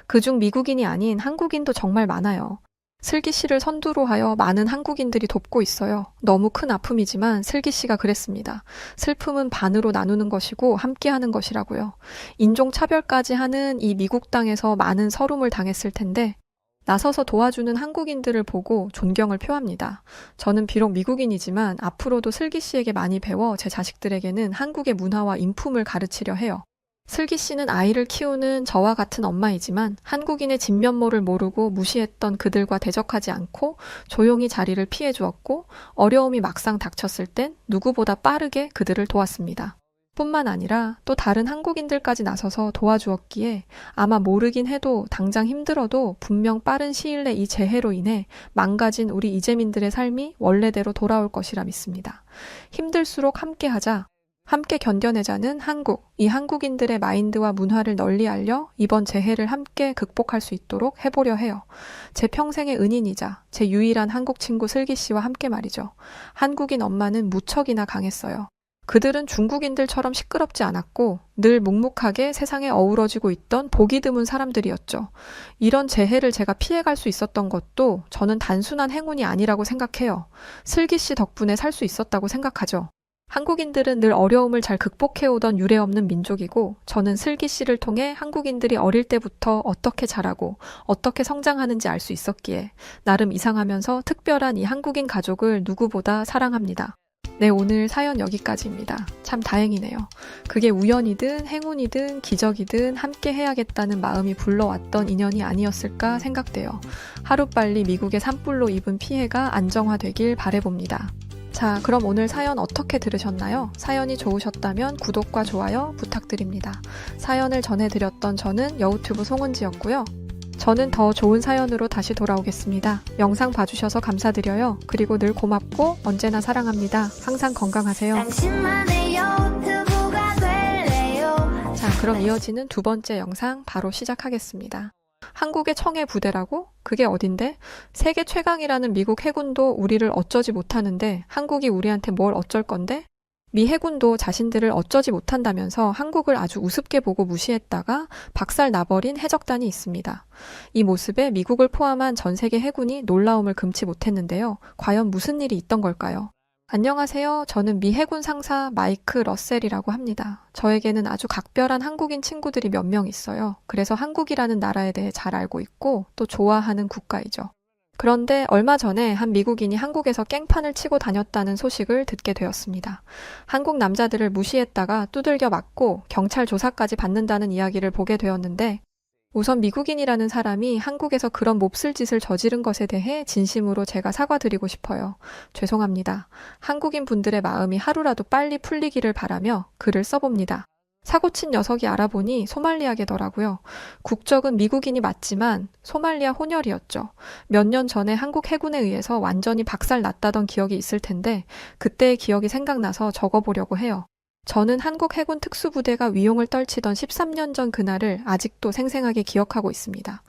그중 미국인이 아닌 한국인도 정말 많아요. 슬기 씨를 선두로 하여 많은 한국인들이 돕고 있어요. 너무 큰 아픔이지만 슬기 씨가 그랬습니다. 슬픔은 반으로 나누는 것이고 함께하는 것이라고요. 인종차별까지 하는 이 미국 땅에서 많은 서름을 당했을 텐데 나서서 도와주는 한국인들을 보고 존경을 표합니다. 저는 비록 미국인이지만 앞으로도 슬기 씨에게 많이 배워 제 자식들에게는 한국의 문화와 인품을 가르치려 해요. 슬기 씨는 아이를 키우는 저와 같은 엄마이지만 한국인의 진면모를 모르고 무시했던 그들과 대적하지 않고 조용히 자리를 피해 주었고 어려움이 막상 닥쳤을 땐 누구보다 빠르게 그들을 도왔습니다. 뿐만 아니라 또 다른 한국인들까지 나서서 도와주었기에 아마 모르긴 해도 당장 힘들어도 분명 빠른 시일 내 이 재해로 인해 망가진 우리 이재민들의 삶이 원래대로 돌아올 것이라 믿습니다. 힘들수록 함께하자. 함께 견뎌내자는 한국, 이 한국인들의 마인드와 문화를 널리 알려 이번 재해를 함께 극복할 수 있도록 해보려 해요. 제 평생의 은인이자 제 유일한 한국 친구 슬기 씨와 함께 말이죠. 한국인 엄마는 무척이나 강했어요. 그들은 중국인들처럼 시끄럽지 않았고 늘 묵묵하게 세상에 어우러지고 있던 보기 드문 사람들이었죠. 이런 재해를 제가 피해갈 수 있었던 것도 저는 단순한 행운이 아니라고 생각해요. 슬기 씨 덕분에 살 수 있었다고 생각하죠. 한국인들은 늘 어려움을 잘 극복해오던 유례없는 민족이고 저는 슬기 씨를 통해 한국인들이 어릴 때부터 어떻게 자라고 어떻게 성장하는지 알 수 있었기에 나름 이상하면서 특별한 이 한국인 가족을 누구보다 사랑합니다. 네, 오늘 사연 여기까지입니다. 참 다행이네요. 그게 우연이든 행운이든 기적이든 함께 해야겠다는 마음이 불러왔던 인연이 아니었을까 생각돼요. 하루빨리 미국의 산불로 입은 피해가 안정화되길 바라봅니다. 자, 그럼 오늘 사연 어떻게 들으셨나요? 사연이 좋으셨다면 구독과 좋아요 부탁드립니다. 사연을 전해드렸던 저는 여우튜브 송은지였고요. 저는 더 좋은 사연으로 다시 돌아오겠습니다. 영상 봐주셔서 감사드려요. 그리고 늘 고맙고 언제나 사랑합니다. 항상 건강하세요. 자, 그럼 이어지는 두 번째 영상 바로 시작하겠습니다. 한국의 청해 부대라고? 그게 어딘데? 세계 최강이라는 미국 해군도 우리를 어쩌지 못하는데 한국이 우리한테 뭘 어쩔 건데? 미 해군도 자신들을 어쩌지 못한다면서 한국을 아주 우습게 보고 무시했다가 박살 나버린 해적단이 있습니다. 이 모습에 미국을 포함한 전 세계 해군이 놀라움을 금치 못했는데요. 과연 무슨 일이 있던 걸까요? 안녕하세요. 저는 미 해군 상사 마이크 러셀이라고 합니다. 저에게는 아주 각별한 한국인 친구들이 몇 명 있어요. 그래서 한국이라는 나라에 대해 잘 알고 있고 또 좋아하는 국가이죠. 그런데 얼마 전에 한 미국인이 한국에서 깽판을 치고 다녔다는 소식을 듣게 되었습니다. 한국 남자들을 무시했다가 두들겨 맞고 경찰 조사까지 받는다는 이야기를 보게 되었는데 우선 미국인이라는 사람이 한국에서 그런 몹쓸 짓을 저지른 것에 대해 진심으로 제가 사과드리고 싶어요. 죄송합니다. 한국인 분들의 마음이 하루라도 빨리 풀리기를 바라며 글을 써봅니다. 사고친 녀석이 알아보니 소말리아계더라고요. 국적은 미국인이 맞지만 소말리아 혼혈이었죠. 몇 년 전에 한국 해군에 의해서 완전히 박살났다던 기억이 있을 텐데 그때의 기억이 생각나서 적어보려고 해요. 저는 한국 해군 특수부대가 위용을 떨치던 13년 전 그날을 아직도 생생하게 기억하고 있습니다.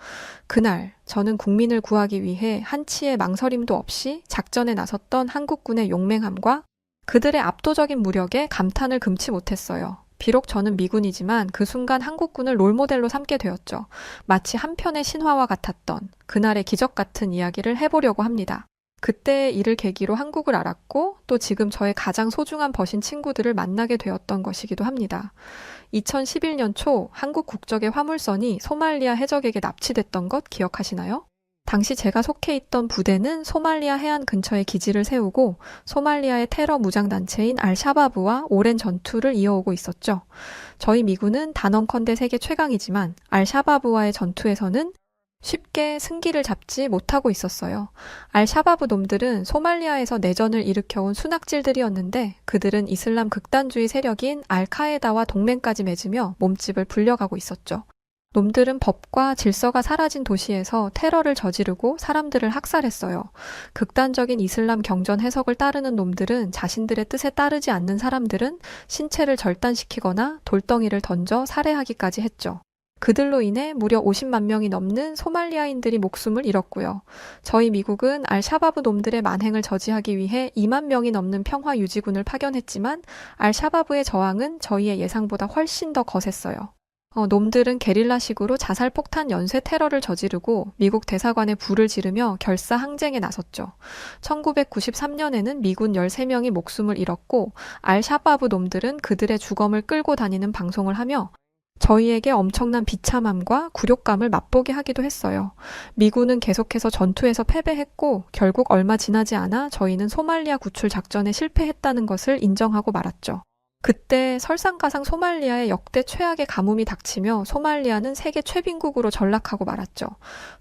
그날 저는 국민을 구하기 위해 한치의 망설임도 없이 작전에 나섰던 한국군의 용맹함과 그들의 압도적인 무력에 감탄을 금치 못했어요. 비록 저는 미군이지만 그 순간 한국군을 롤모델로 삼게 되었죠. 마치 한편의 신화와 같았던 그날의 기적 같은 이야기를 해보려고 합니다. 그때의 일을 계기로 한국을 알았고 또 지금 저의 가장 소중한 버신 친구들을 만나게 되었던 것이기도 합니다. 2011년 초 한국 국적의 화물선이 소말리아 해적에게 납치됐던 것 기억하시나요? 당시 제가 속해 있던 부대는 소말리아 해안 근처에 기지를 세우고 소말리아의 테러 무장단체인 알샤바브와 오랜 전투를 이어오고 있었죠. 저희 미군은 단언컨대 세계 최강이지만 알샤바브와의 전투에서는 쉽게 승기를 잡지 못하고 있었어요. 알샤바브 놈들은 소말리아에서 내전을 일으켜온 순학질들이었는데 그들은 이슬람 극단주의 세력인 알카에다와 동맹까지 맺으며 몸집을 불려가고 있었죠. 놈들은 법과 질서가 사라진 도시에서 테러를 저지르고 사람들을 학살했어요. 극단적인 이슬람 경전 해석을 따르는 놈들은 자신들의 뜻에 따르지 않는 사람들은 신체를 절단시키거나 돌덩이를 던져 살해하기까지 했죠. 그들로 인해 무려 50만 명이 넘는 소말리아인들이 목숨을 잃었고요. 저희 미국은 알샤바브 놈들의 만행을 저지하기 위해 2만 명이 넘는 평화 유지군을 파견했지만 알샤바브의 저항은 저희의 예상보다 훨씬 더 거셌어요. 놈들은 게릴라식으로 자살폭탄 연쇄 테러를 저지르고 미국 대사관에 불을 지르며 결사 항쟁에 나섰죠. 1993년에는 미군 13명이 목숨을 잃었고 알샤바브 놈들은 그들의 주검을 끌고 다니는 방송을 하며 저희에게 엄청난 비참함과 굴욕감을 맛보게 하기도 했어요. 미군은 계속해서 전투에서 패배했고 결국 얼마 지나지 않아 저희는 소말리아 구출 작전에 실패했다는 것을 인정하고 말았죠. 그때 설상가상 소말리아의 역대 최악의 가뭄이 닥치며 소말리아는 세계 최빈국으로 전락하고 말았죠.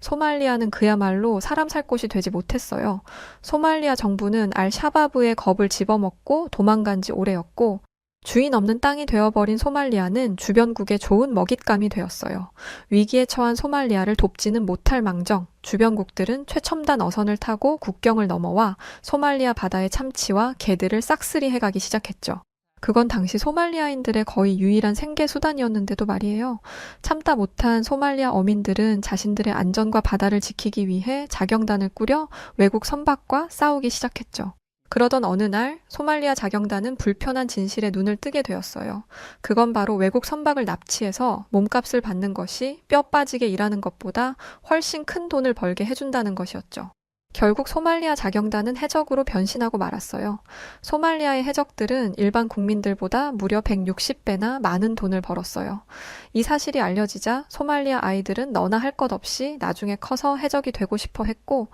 소말리아는 그야말로 사람 살 곳이 되지 못했어요. 소말리아 정부는 알샤바브의 겁을 집어먹고 도망간 지 오래였고 주인 없는 땅이 되어버린 소말리아는 주변국의 좋은 먹잇감이 되었어요. 위기에 처한 소말리아를 돕지는 못할 망정 주변국들은 최첨단 어선을 타고 국경을 넘어와 소말리아 바다의 참치와 게들을 싹쓸이 해가기 시작했죠. 그건 당시 소말리아인들의 거의 유일한 생계 수단이었는데도 말이에요. 참다 못한 소말리아 어민들은 자신들의 안전과 바다를 지키기 위해 자경단을 꾸려 외국 선박과 싸우기 시작했죠. 그러던 어느 날 소말리아 자경단은 불편한 진실에 눈을 뜨게 되었어요. 그건 바로 외국 선박을 납치해서 몸값을 받는 것이 뼈 빠지게 일하는 것보다 훨씬 큰 돈을 벌게 해준다는 것이었죠. 결국 소말리아 자경단은 해적으로 변신하고 말았어요. 소말리아의 해적들은 일반 국민들보다 무려 160배나 많은 돈을 벌었어요. 이 사실이 알려지자 소말리아 아이들은 너나 할 것 없이 나중에 커서 해적이 되고 싶어 했고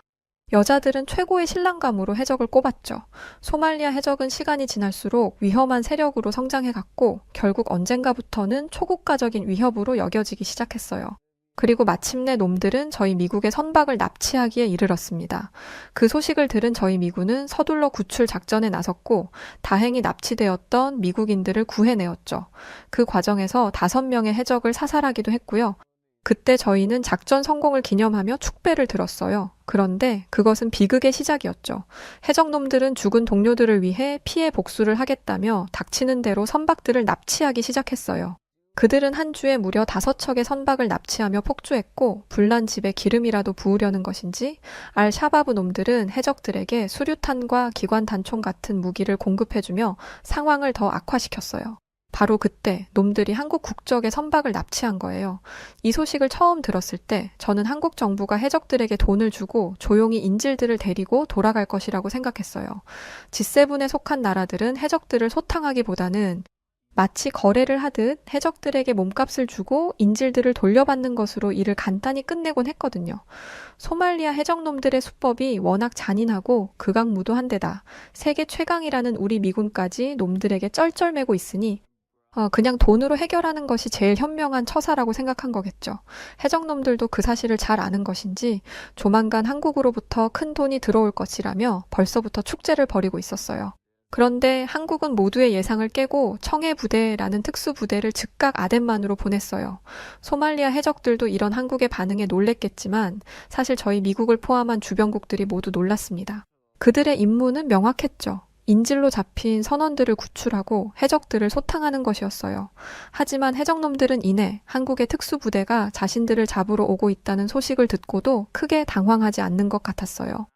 여자들은 최고의 신랑감으로 해적을 꼽았죠. 소말리아 해적은 시간이 지날수록 위험한 세력으로 성장해갔고 결국 언젠가부터는 초국가적인 위협으로 여겨지기 시작했어요. 그리고 마침내 놈들은 저희 미국의 선박을 납치하기에 이르렀습니다. 그 소식을 들은 저희 미군은 서둘러 구출 작전에 나섰고 다행히 납치되었던 미국인들을 구해내었죠. 그 과정에서 5명의 해적을 사살하기도 했고요. 그때 저희는 작전 성공을 기념하며 축배를 들었어요. 그런데 그것은 비극의 시작이었죠. 해적놈들은 죽은 동료들을 위해 피해 복수를 하겠다며 닥치는 대로 선박들을 납치하기 시작했어요. 그들은 한 주에 무려 5척의 선박을 납치하며 폭주했고 불난 집에 기름이라도 부으려는 것인지 알샤바브 놈들은 해적들에게 수류탄과 기관 단총 같은 무기를 공급해주며 상황을 더 악화시켰어요. 바로 그때 놈들이 한국 국적의 선박을 납치한 거예요. 이 소식을 처음 들었을 때 저는 한국 정부가 해적들에게 돈을 주고 조용히 인질들을 데리고 돌아갈 것이라고 생각했어요. G7에 속한 나라들은 해적들을 소탕하기보다는 마치 거래를 하듯 해적들에게 몸값을 주고 인질들을 돌려받는 것으로 일을 간단히 끝내곤 했거든요. 소말리아 해적놈들의 수법이 워낙 잔인하고 극악무도한데다 세계 최강이라는 우리 미군까지 놈들에게 쩔쩔매고 있으니 그냥 돈으로 해결하는 것이 제일 현명한 처사라고 생각한 거겠죠. 해적놈들도 그 사실을 잘 아는 것인지 조만간 한국으로부터 큰 돈이 들어올 것이라며 벌써부터 축제를 벌이고 있었어요. 그런데 한국은 모두의 예상을 깨고 청해부대라는 특수부대를 즉각 아덴만으로 보냈어요. 소말리아 해적들도 이런 한국의 반응에 놀랬겠지만 사실 저희 미국을 포함한 주변국들이 모두 놀랐습니다. 그들의 임무는 명확했죠. 인질로 잡힌 선원들을 구출하고 해적들을 소탕하는 것이었어요. 하지만 해적놈들은 이내 한국의 특수부대가 자신들을 잡으러 오고 있다는 소식을 듣고도 크게 당황하지 않는 것 같았어요.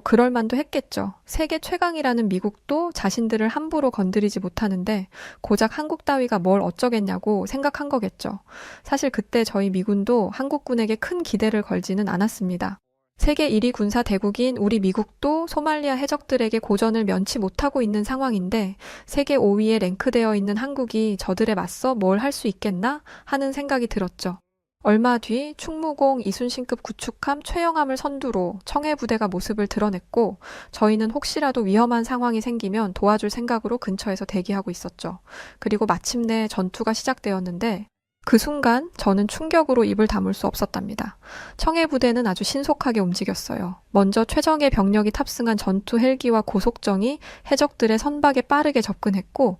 그럴 만도 했겠죠. 세계 최강이라는 미국도 자신들을 함부로 건드리지 못하는데 고작 한국 따위가 뭘 어쩌겠냐고 생각한 거겠죠. 사실 그때 저희 미군도 한국군에게 큰 기대를 걸지는 않았습니다. 세계 1위 군사 대국인 우리 미국도 소말리아 해적들에게 고전을 면치 못하고 있는 상황인데 세계 5위에 랭크되어 있는 한국이 저들에 맞서 뭘 할 수 있겠나 하는 생각이 들었죠. 얼마 뒤 충무공 이순신급 구축함 최영함을 선두로 청해부대가 모습을 드러냈고 저희는 혹시라도 위험한 상황이 생기면 도와줄 생각으로 근처에서 대기하고 있었죠. 그리고 마침내 전투가 시작되었는데 그 순간 저는 충격으로 입을 다물 수 없었답니다. 청해 부대는 아주 신속하게 움직였어요. 먼저 최정예 병력이 탑승한 전투 헬기와 고속정이 해적들의 선박에 빠르게 접근했고,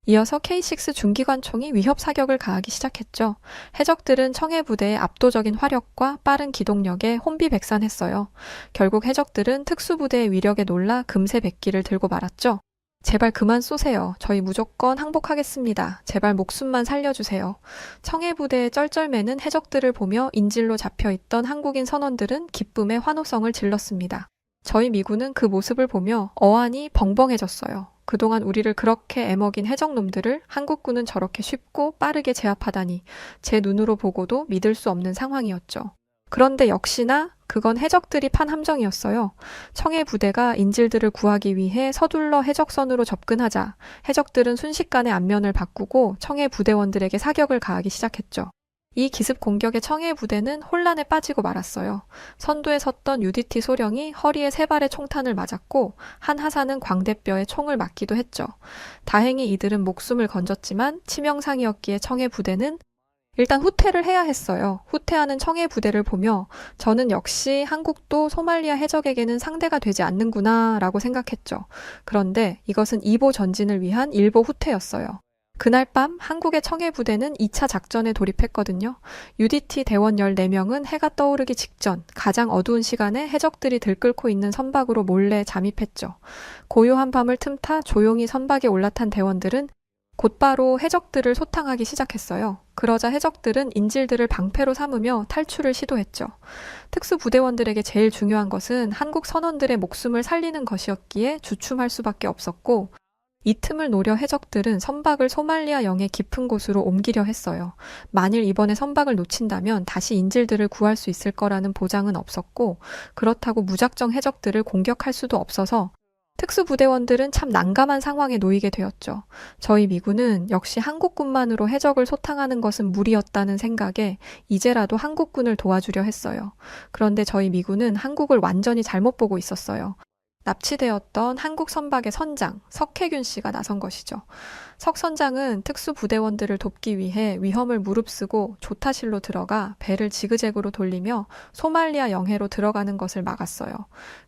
이어서 K6 중기관총이 위협 사격을 가하기 시작했죠. 해적들은 청해 부대의 압도적인 화력과 빠른 기동력에 혼비백산했어요. 결국 해적들은 특수부대의 위력에 놀라 금세 백기를 들고 말았죠. 제발 그만 쏘세요. 저희 무조건 항복하겠습니다. 제발 목숨만 살려주세요. 청해 부대의 쩔쩔매는 해적들을 보며 인질로 잡혀있던 한국인 선원들은 기쁨의 환호성을 질렀습니다. 저희 미군은 그 모습을 보며 어안이 벙벙해졌어요. 그동안 우리를 그렇게 애먹인 해적놈들을 한국군은 저렇게 쉽고 빠르게 제압하다니 제 눈으로 보고도 믿을 수 없는 상황이었죠. 그런데 역시나 그건 해적들이 판 함정이었어요. 청해 부대가 인질들을 구하기 위해 서둘러 해적선으로 접근하자 해적들은 순식간에 안면을 바꾸고 청해 부대원들에게 사격을 가하기 시작했죠. 이 기습 공격에 청해 부대는 혼란에 빠지고 말았어요. 선두에 섰던 UDT 소령이 허리에 3발의 총탄을 맞았고 한 하사는 광대뼈에 총을 맞기도 했죠. 다행히 이들은 목숨을 건졌지만 치명상이었기에 청해 부대는 일단 후퇴를 해야 했어요. 후퇴하는 청해 부대를 보며 저는 역시 한국도 소말리아 해적에게는 상대가 되지 않는구나 라고 생각했죠. 그런데 이것은 2보 전진을 위한 1보 후퇴였어요. 그날 밤 한국의 청해 부대는 2차 작전에 돌입했거든요. UDT 대원 14명은 해가 떠오르기 직전 가장 어두운 시간에 해적들이 들끓고 있는 선박으로 몰래 잠입했죠. 고요한 밤을 틈타 조용히 선박에 올라탄 대원들은 곧바로 해적들을 소탕하기 시작했어요. 그러자 해적들은 인질들을 방패로 삼으며 탈출을 시도했죠. 특수부대원들에게 제일 중요한 것은 한국 선원들의 목숨을 살리는 것이었기에 주춤할 수밖에 없었고, 이 틈을 노려 해적들은 선박을 소말리아 영의 깊은 곳으로 옮기려 했어요. 만일 이번에 선박을 놓친다면 다시 인질들을 구할 수 있을 거라는 보장은 없었고, 그렇다고 무작정 해적들을 공격할 수도 없어서 특수부대원들은 참 난감한 상황에 놓이게 되었죠. 저희 미군은 역시 한국군만으로 해적을 소탕하는 것은 무리였다는 생각에 이제라도 한국군을 도와주려 했어요. 그런데 저희 미군은 한국을 완전히 잘못 보고 있었어요. 납치되었던 한국 선박의 선장 석혜균 씨가 나선 것이죠. 석 선장은 특수부대원들을 돕기 위해 위험을 무릅쓰고 조타실로 들어가 배를 지그재그로 돌리며 소말리아 영해로 들어가는 것을 막았어요.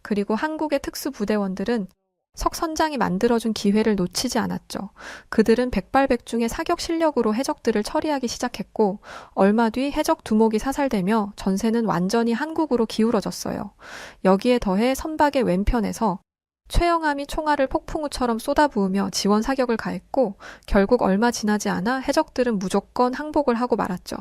그리고 한국의 특수부대원들은 석 선장이 만들어준 기회를 놓치지 않았죠. 그들은 백발백중의 사격 실력으로 해적들을 처리하기 시작했고 얼마 뒤 해적 두목이 사살되며 전세는 완전히 한국으로 기울어졌어요. 여기에 더해 선박의 왼편에서 최영함이 총알을 폭풍우처럼 쏟아부으며 지원 사격을 가했고 결국 얼마 지나지 않아 해적들은 무조건 항복을 하고 말았죠.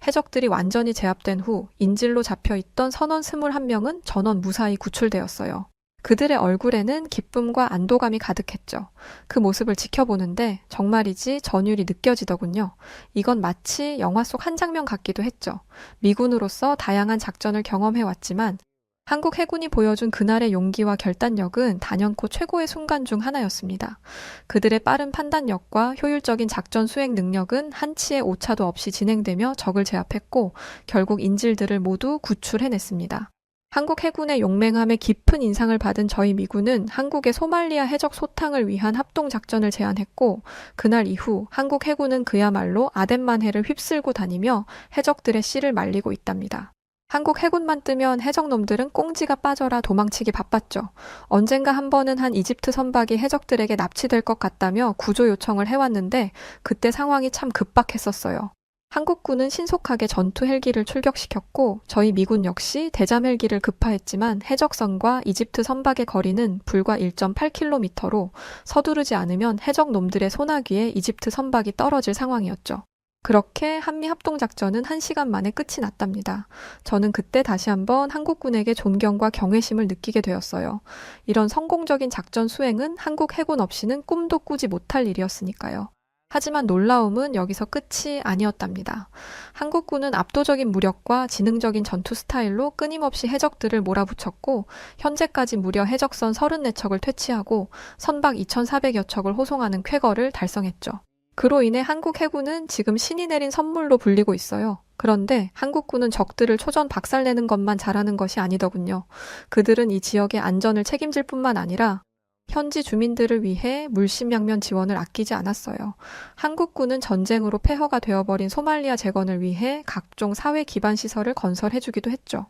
해적들이 완전히 제압된 후 인질로 잡혀있던 선원 21명은 전원 무사히 구출되었어요. 그들의 얼굴에는 기쁨과 안도감이 가득했죠. 그 모습을 지켜보는데 정말이지 전율이 느껴지더군요. 이건 마치 영화 속 한 장면 같기도 했죠. 미군으로서 다양한 작전을 경험해왔지만 한국 해군이 보여준 그날의 용기와 결단력은 단연코 최고의 순간 중 하나였습니다. 그들의 빠른 판단력과 효율적인 작전 수행 능력은 한치의 오차도 없이 진행되며 적을 제압했고 결국 인질들을 모두 구출해냈습니다. 한국 해군의 용맹함에 깊은 인상을 받은 저희 미군은 한국의 소말리아 해적 소탕을 위한 합동작전을 제안했고 그날 이후 한국 해군은 그야말로 아덴만해를 휩쓸고 다니며 해적들의 씨를 말리고 있답니다. 한국 해군만 뜨면 해적놈들은 꽁지가 빠져라 도망치기 바빴죠. 언젠가 한 번은 한 이집트 선박이 해적들에게 납치될 것 같다며 구조 요청을 해왔는데 그때 상황이 참 급박했었어요. 한국군은 신속하게 전투 헬기를 출격시켰고 저희 미군 역시 대잠 헬기를 급파했지만 해적선과 이집트 선박의 거리는 불과 1.8km로 서두르지 않으면 해적놈들의 소나기에 이집트 선박이 떨어질 상황이었죠. 그렇게 한미합동작전은 1시간 만에 끝이 났답니다. 저는 그때 다시 한번 한국군에게 존경과 경외심을 느끼게 되었어요. 이런 성공적인 작전 수행은 한국 해군 없이는 꿈도 꾸지 못할 일이었으니까요. 하지만 놀라움은 여기서 끝이 아니었답니다. 한국군은 압도적인 무력과 지능적인 전투 스타일로 끊임없이 해적들을 몰아붙였고 현재까지 무려 해적선 34척을 퇴치하고 선박 2,400여 척을 호송하는 쾌거를 달성했죠. 그로 인해 한국 해군은 지금 신이 내린 선물로 불리고 있어요. 그런데 한국군은 적들을 초전 박살내는 것만 잘하는 것이 아니더군요. 그들은 이 지역의 안전을 책임질 뿐만 아니라 현지 주민들을 위해 물심양면 지원을 아끼지 않았어요. 한국군은 전쟁으로 폐허가 되어버린 소말리아 재건을 위해 각종 사회 기반 시설을 건설해주기도 했죠.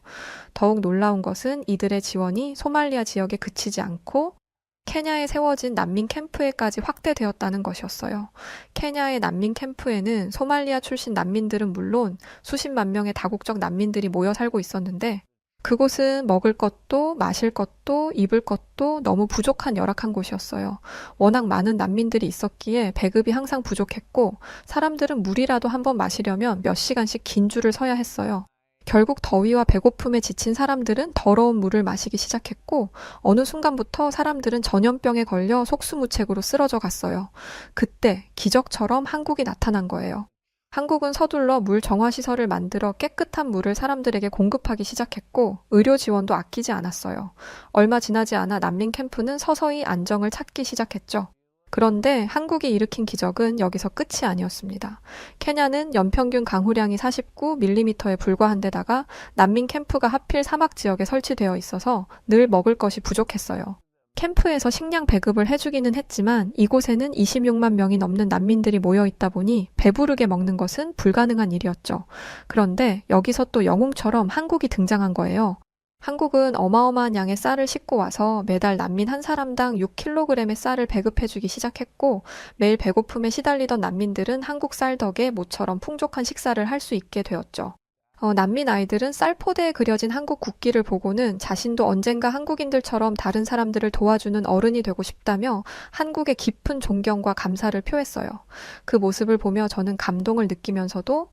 더욱 놀라운 것은 이들의 지원이 소말리아 지역에 그치지 않고 케냐에 세워진 난민 캠프에까지 확대되었다는 것이었어요. 케냐의 난민 캠프에는 소말리아 출신 난민들은 물론 수십만 명의 다국적 난민들이 모여 살고 있었는데 그곳은 먹을 것도 마실 것도 입을 것도 너무 부족한 열악한 곳이었어요. 워낙 많은 난민들이 있었기에 배급이 항상 부족했고 사람들은 물이라도 한번 마시려면 몇 시간씩 긴 줄을 서야 했어요. 결국 더위와 배고픔에 지친 사람들은 더러운 물을 마시기 시작했고 어느 순간부터 사람들은 전염병에 걸려 속수무책으로 쓰러져 갔어요. 그때 기적처럼 한국이 나타난 거예요. 한국은 서둘러 물 정화 시설을 만들어 깨끗한 물을 사람들에게 공급하기 시작했고 의료 지원도 아끼지 않았어요. 얼마 지나지 않아 난민 캠프는 서서히 안정을 찾기 시작했죠. 그런데 한국이 일으킨 기적은 여기서 끝이 아니었습니다. 케냐는 연평균 강우량이 49mm에 불과한 데다가 난민 캠프가 하필 사막 지역에 설치되어 있어서 늘 먹을 것이 부족했어요. 캠프에서 식량 배급을 해주기는 했지만 이곳에는 26만 명이 넘는 난민들이 모여 있다 보니 배부르게 먹는 것은 불가능한 일이었죠. 그런데 여기서 또 영웅처럼 한국이 등장한 거예요. 한국은 어마어마한 양의 쌀을 싣고 와서 매달 난민 한 사람당 6kg의 쌀을 배급해주기 시작했고 매일 배고픔에 시달리던 난민들은 한국 쌀 덕에 모처럼 풍족한 식사를 할 수 있게 되었죠. 난민 아이들은 쌀포대에 그려진 한국 국기를 보고는 자신도 언젠가 한국인들처럼 다른 사람들을 도와주는 어른이 되고 싶다며 한국의 깊은 존경과 감사를 표했어요. 그 모습을 보며 저는 감동을 느끼면서도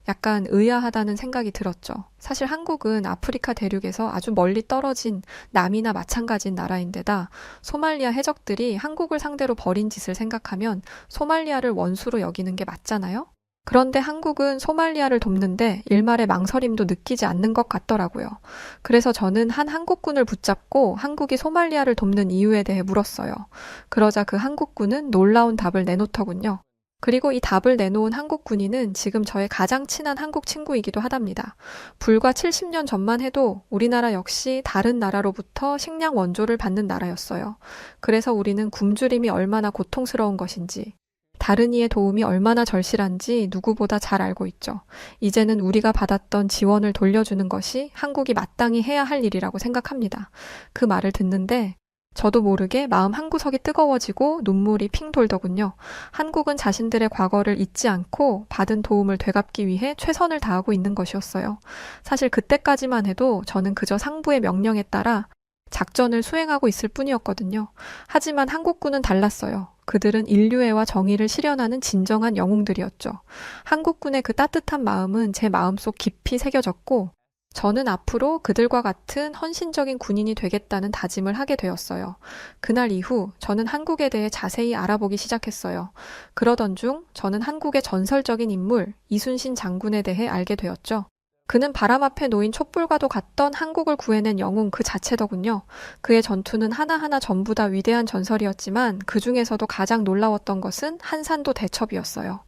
약간 의아하다는 생각이 들었죠. 사실 한국은 아프리카 대륙에서 아주 멀리 떨어진 남이나 마찬가지인 나라인데다 소말리아 해적들이 한국을 상대로 벌인 짓을 생각하면 소말리아를 원수로 여기는 게 맞잖아요? 그런데 한국은 소말리아를 돕는데 일말의 망설임도 느끼지 않는 것 같더라고요. 그래서 저는 한 한국군을 붙잡고 한국이 소말리아를 돕는 이유에 대해 물었어요. 그러자 그 한국군은 놀라운 답을 내놓더군요. 그리고 이 답을 내놓은 한국 군인은 지금 저의 가장 친한 한국 친구이기도 하답니다. 불과 70년 전만 해도 우리나라 역시 다른 나라로부터 식량 원조를 받는 나라였어요. 그래서 우리는 굶주림이 얼마나 고통스러운 것인지, 다른 이의 도움이 얼마나 절실한지 누구보다 잘 알고 있죠. 이제는 우리가 받았던 지원을 돌려주는 것이 한국이 마땅히 해야 할 일이라고 생각합니다. 그 말을 듣는데 저도 모르게 마음 한구석이 뜨거워지고 눈물이 핑 돌더군요. 한국은 자신들의 과거를 잊지 않고 받은 도움을 되갚기 위해 최선을 다하고 있는 것이었어요. 사실 그때까지만 해도 저는 그저 상부의 명령에 따라 작전을 수행하고 있을 뿐이었거든요. 하지만 한국군은 달랐어요. 그들은 인류애와 정의를 실현하는 진정한 영웅들이었죠. 한국군의 그 따뜻한 마음은 제 마음속 깊이 새겨졌고 저는 앞으로 그들과 같은 헌신적인 군인이 되겠다는 다짐을 하게 되었어요. 그날 이후 저는 한국에 대해 자세히 알아보기 시작했어요. 그러던 중 저는 한국의 전설적인 인물 이순신 장군에 대해 알게 되었죠. 그는 바람 앞에 놓인 촛불과도 같던 한국을 구해낸 영웅 그 자체더군요. 그의 전투는 하나하나 전부 다 위대한 전설이었지만 그 중에서도 가장 놀라웠던 것은 한산도 대첩이었어요.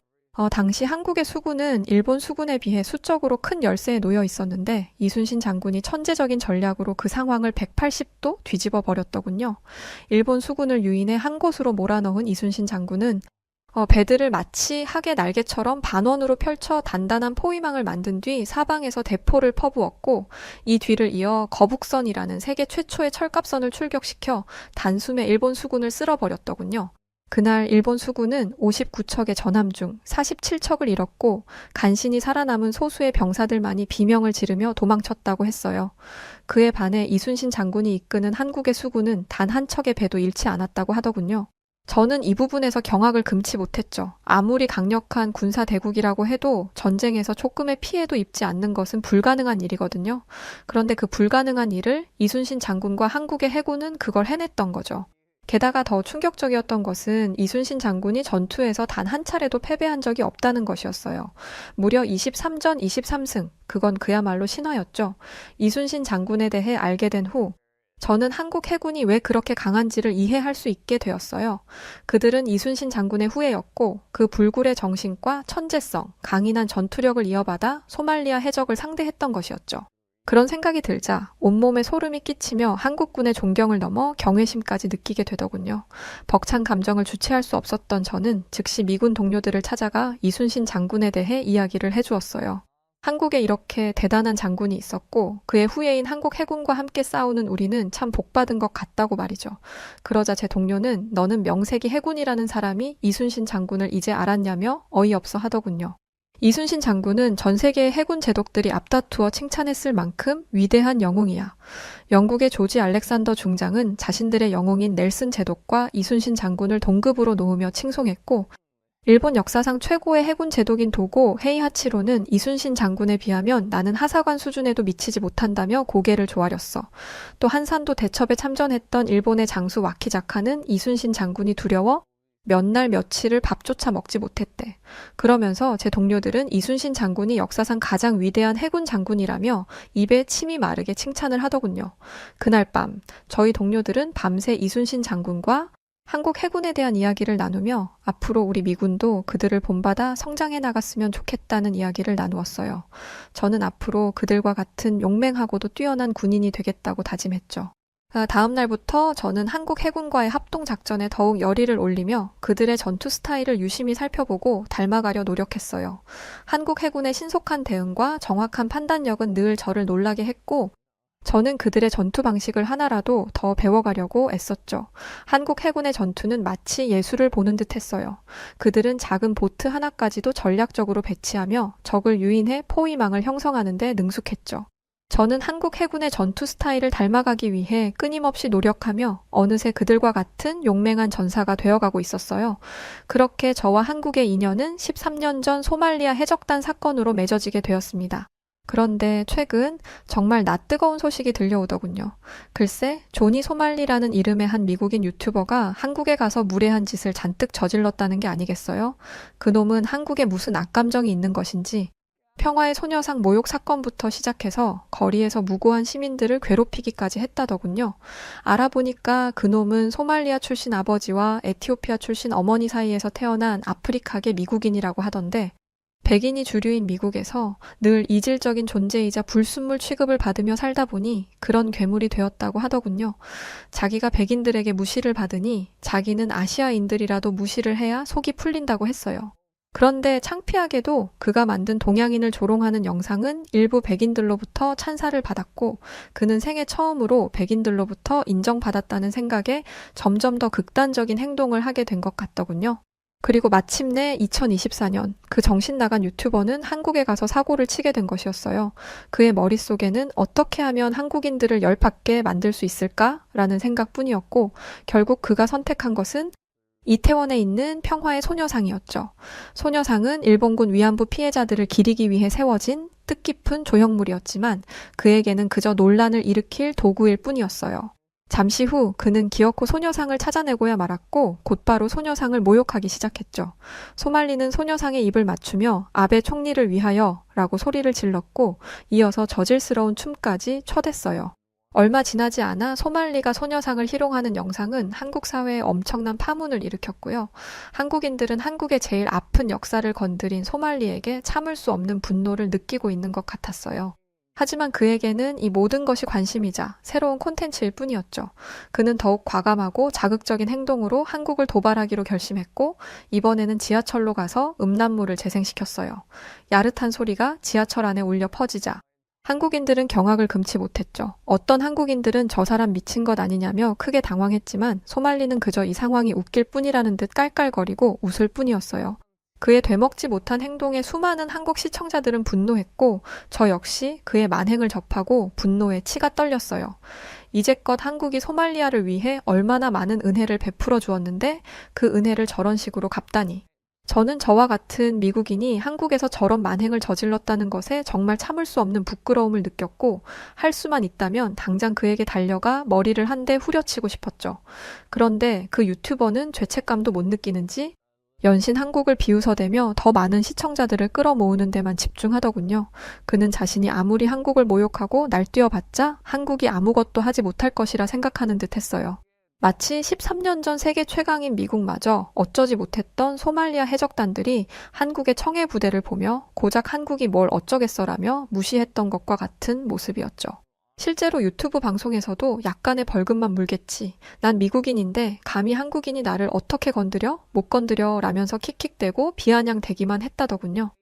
당시 한국의 수군은 일본 수군에 비해 수적으로 큰 열세에 놓여 있었는데 이순신 장군이 천재적인 전략으로 그 상황을 180도 뒤집어 버렸더군요. 일본 수군을 유인해 한 곳으로 몰아넣은 이순신 장군은 배들을 마치 학의 날개처럼 반원으로 펼쳐 단단한 포위망을 만든 뒤 사방에서 대포를 퍼부었고 이 뒤를 이어 거북선이라는 세계 최초의 철갑선을 출격시켜 단숨에 일본 수군을 쓸어버렸더군요. 그날 일본 수군은 59척의 전함 중 47척을 잃었고 간신히 살아남은 소수의 병사들만이 비명을 지르며 도망쳤다고 했어요. 그에 반해 이순신 장군이 이끄는 한국의 수군은 단 한 척의 배도 잃지 않았다고 하더군요. 저는 이 부분에서 경악을 금치 못했죠. 아무리 강력한 군사 대국이라고 해도 전쟁에서 조금의 피해도 입지 않는 것은 불가능한 일이거든요. 그런데 그 불가능한 일을 이순신 장군과 한국의 해군은 그걸 해냈던 거죠. 게다가 더 충격적이었던 것은 이순신 장군이 전투에서 단 한 차례도 패배한 적이 없다는 것이었어요. 무려 23전 23승, 그건 그야말로 신화였죠. 이순신 장군에 대해 알게 된 후 저는 한국 해군이 왜 그렇게 강한지를 이해할 수 있게 되었어요. 그들은 이순신 장군의 후예였고 그 불굴의 정신과 천재성, 강인한 전투력을 이어받아 소말리아 해적을 상대했던 것이었죠. 그런 생각이 들자 온몸에 소름이 끼치며 한국군의 존경을 넘어 경외심까지 느끼게 되더군요. 벅찬 감정을 주체할 수 없었던 저는 즉시 미군 동료들을 찾아가 이순신 장군에 대해 이야기를 해주었어요. 한국에 이렇게 대단한 장군이 있었고 그의 후예인 한국 해군과 함께 싸우는 우리는 참 복받은 것 같다고 말이죠. 그러자 제 동료는 너는 명색이 해군이라는 사람이 이순신 장군을 이제 알았냐며 어이없어 하더군요. 이순신 장군은 전 세계의 해군 제독들이 앞다투어 칭찬했을 만큼 위대한 영웅이야. 영국의 조지 알렉산더 중장은 자신들의 영웅인 넬슨 제독과 이순신 장군을 동급으로 놓으며 칭송했고 일본 역사상 최고의 해군 제독인 도고 헤이하치로는 이순신 장군에 비하면 나는 하사관 수준에도 미치지 못한다며 고개를 조아렸어. 또 한산도 대첩에 참전했던 일본의 장수 와키자카는 이순신 장군이 두려워 몇 날 며칠을 밥조차 먹지 못했대. 그러면서 제 동료들은 이순신 장군이 역사상 가장 위대한 해군 장군이라며 입에 침이 마르게 칭찬을 하더군요. 그날 밤 저희 동료들은 밤새 이순신 장군과 한국 해군에 대한 이야기를 나누며 앞으로 우리 미군도 그들을 본받아 성장해 나갔으면 좋겠다는 이야기를 나누었어요. 저는 앞으로 그들과 같은 용맹하고도 뛰어난 군인이 되겠다고 다짐했죠. 다음 날부터 저는 한국 해군과의 합동작전에 더욱 열의를 올리며 그들의 전투 스타일을 유심히 살펴보고 닮아가려 노력했어요. 한국 해군의 신속한 대응과 정확한 판단력은 늘 저를 놀라게 했고 저는 그들의 전투 방식을 하나라도 더 배워가려고 애썼죠. 한국 해군의 전투는 마치 예술을 보는 듯 했어요. 그들은 작은 보트 하나까지도 전략적으로 배치하며 적을 유인해 포위망을 형성하는 데 능숙했죠. 저는 한국 해군의 전투 스타일을 닮아가기 위해 끊임없이 노력하며 어느새 그들과 같은 용맹한 전사가 되어가고 있었어요. 그렇게 저와 한국의 인연은 13년 전 소말리아 해적단 사건으로 맺어지게 되었습니다. 그런데 최근 정말 낯뜨거운 소식이 들려오더군요. 글쎄, 조니 소말리라는 이름의 한 미국인 유튜버가 한국에 가서 무례한 짓을 잔뜩 저질렀다는 게 아니겠어요? 그놈은 한국에 무슨 악감정이 있는 것인지 평화의 소녀상 모욕 사건부터 시작해서 거리에서 무고한 시민들을 괴롭히기까지 했다더군요. 알아보니까 그놈은 소말리아 출신 아버지와 에티오피아 출신 어머니 사이에서 태어난 아프리카계 미국인이라고 하던데 백인이 주류인 미국에서 늘 이질적인 존재이자 불순물 취급을 받으며 살다 보니 그런 괴물이 되었다고 하더군요. 자기가 백인들에게 무시를 받으니 자기는 아시아인들이라도 무시를 해야 속이 풀린다고 했어요. 그런데 창피하게도 그가 만든 동양인을 조롱하는 영상은 일부 백인들로부터 찬사를 받았고 그는 생애 처음으로 백인들로부터 인정받았다는 생각에 점점 더 극단적인 행동을 하게 된 것 같더군요. 그리고 마침내 2024년 그 정신 나간 유튜버는 한국에 가서 사고를 치게 된 것이었어요. 그의 머릿속에는 어떻게 하면 한국인들을 열받게 만들 수 있을까라는 생각뿐이었고 결국 그가 선택한 것은 이태원에 있는 평화의 소녀상이었죠. 소녀상은 일본군 위안부 피해자들을 기리기 위해 세워진 뜻깊은 조형물이었지만 그에게는 그저 논란을 일으킬 도구일 뿐이었어요. 잠시 후 그는 기어코 소녀상을 찾아내고야 말았고 곧바로 소녀상을 모욕하기 시작했죠. 소말리는 소녀상에 입을 맞추며 아베 총리를 위하여 라고 소리를 질렀고 이어서 저질스러운 춤까지 춰댔어요. 얼마 지나지 않아 소말리가 소녀상을 희롱하는 영상은 한국 사회에 엄청난 파문을 일으켰고요. 한국인들은 한국의 제일 아픈 역사를 건드린 소말리에게 참을 수 없는 분노를 느끼고 있는 것 같았어요. 하지만 그에게는 이 모든 것이 관심이자 새로운 콘텐츠일 뿐이었죠. 그는 더욱 과감하고 자극적인 행동으로 한국을 도발하기로 결심했고 이번에는 지하철로 가서 음란물을 재생시켰어요. 야릇한 소리가 지하철 안에 울려 퍼지자 한국인들은 경악을 금치 못했죠. 어떤 한국인들은 저 사람 미친 것 아니냐며 크게 당황했지만 소말리는 그저 이 상황이 웃길 뿐이라는 듯 깔깔거리고 웃을 뿐이었어요. 그의 되먹지 못한 행동에 수많은 한국 시청자들은 분노했고 저 역시 그의 만행을 접하고 분노에 치가 떨렸어요. 이제껏 한국이 소말리아를 위해 얼마나 많은 은혜를 베풀어 주었는데 그 은혜를 저런 식으로 갚다니. 저는 저와 같은 미국인이 한국에서 저런 만행을 저질렀다는 것에 정말 참을 수 없는 부끄러움을 느꼈고 할 수만 있다면 당장 그에게 달려가 머리를 한 대 후려치고 싶었죠. 그런데 그 유튜버는 죄책감도 못 느끼는지 연신 한국을 비웃어대며 더 많은 시청자들을 끌어모으는 데만 집중하더군요. 그는 자신이 아무리 한국을 모욕하고 날뛰어봤자 한국이 아무것도 하지 못할 것이라 생각하는 듯 했어요. 마치 13년 전 세계 최강인 미국마저 어쩌지 못했던 소말리아 해적단들이 한국의 청해 부대를 보며 고작 한국이 뭘 어쩌겠어라며 무시했던 것과 같은 모습이었죠. 실제로 유튜브 방송에서도 약간의 벌금만 물겠지. 난 미국인인데 감히 한국인이 나를 어떻게 건드려? 못 건드려 라면서 킥킥대고 비아냥대기만 했다더군요.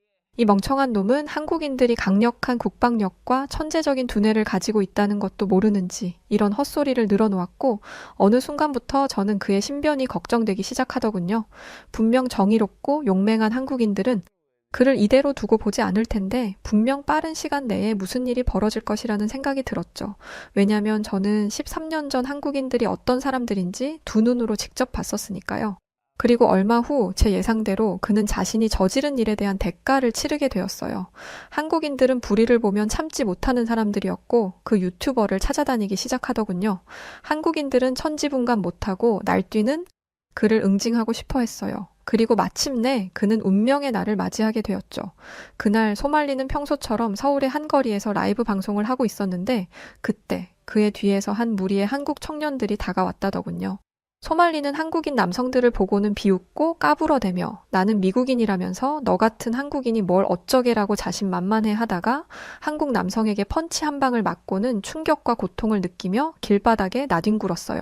이 멍청한 놈은 한국인들이 강력한 국방력과 천재적인 두뇌를 가지고 있다는 것도 모르는지 이런 헛소리를 늘어놓았고 어느 순간부터 저는 그의 신변이 걱정되기 시작하더군요. 분명 정의롭고 용맹한 한국인들은 그를 이대로 두고 보지 않을 텐데 분명 빠른 시간 내에 무슨 일이 벌어질 것이라는 생각이 들었죠. 왜냐하면 저는 13년 전 한국인들이 어떤 사람들인지 두 눈으로 직접 봤었으니까요. 그리고 얼마 후 제 예상대로 그는 자신이 저지른 일에 대한 대가를 치르게 되었어요. 한국인들은 불의를 보면 참지 못하는 사람들이었고 그 유튜버를 찾아다니기 시작하더군요. 한국인들은 천지분간 못하고 날뛰는 그를 응징하고 싶어 했어요. 그리고 마침내 그는 운명의 날을 맞이하게 되었죠. 그날 소말리는 평소처럼 서울의 한 거리에서 라이브 방송을 하고 있었는데 그때 그의 뒤에서 한 무리의 한국 청년들이 다가왔다더군요. 소말리는 한국인 남성들을 보고는 비웃고 까불어대며 나는 미국인이라면서 너 같은 한국인이 뭘 어쩌게라고 자신만만해 하다가 한국 남성에게 펀치 한 방을 맞고는 충격과 고통을 느끼며 길바닥에 나뒹굴었어요.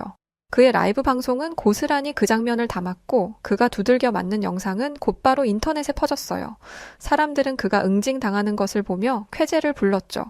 그의 라이브 방송은 고스란히 그 장면을 담았고 그가 두들겨 맞는 영상은 곧바로 인터넷에 퍼졌어요. 사람들은 그가 응징당하는 것을 보며 쾌재를 불렀죠.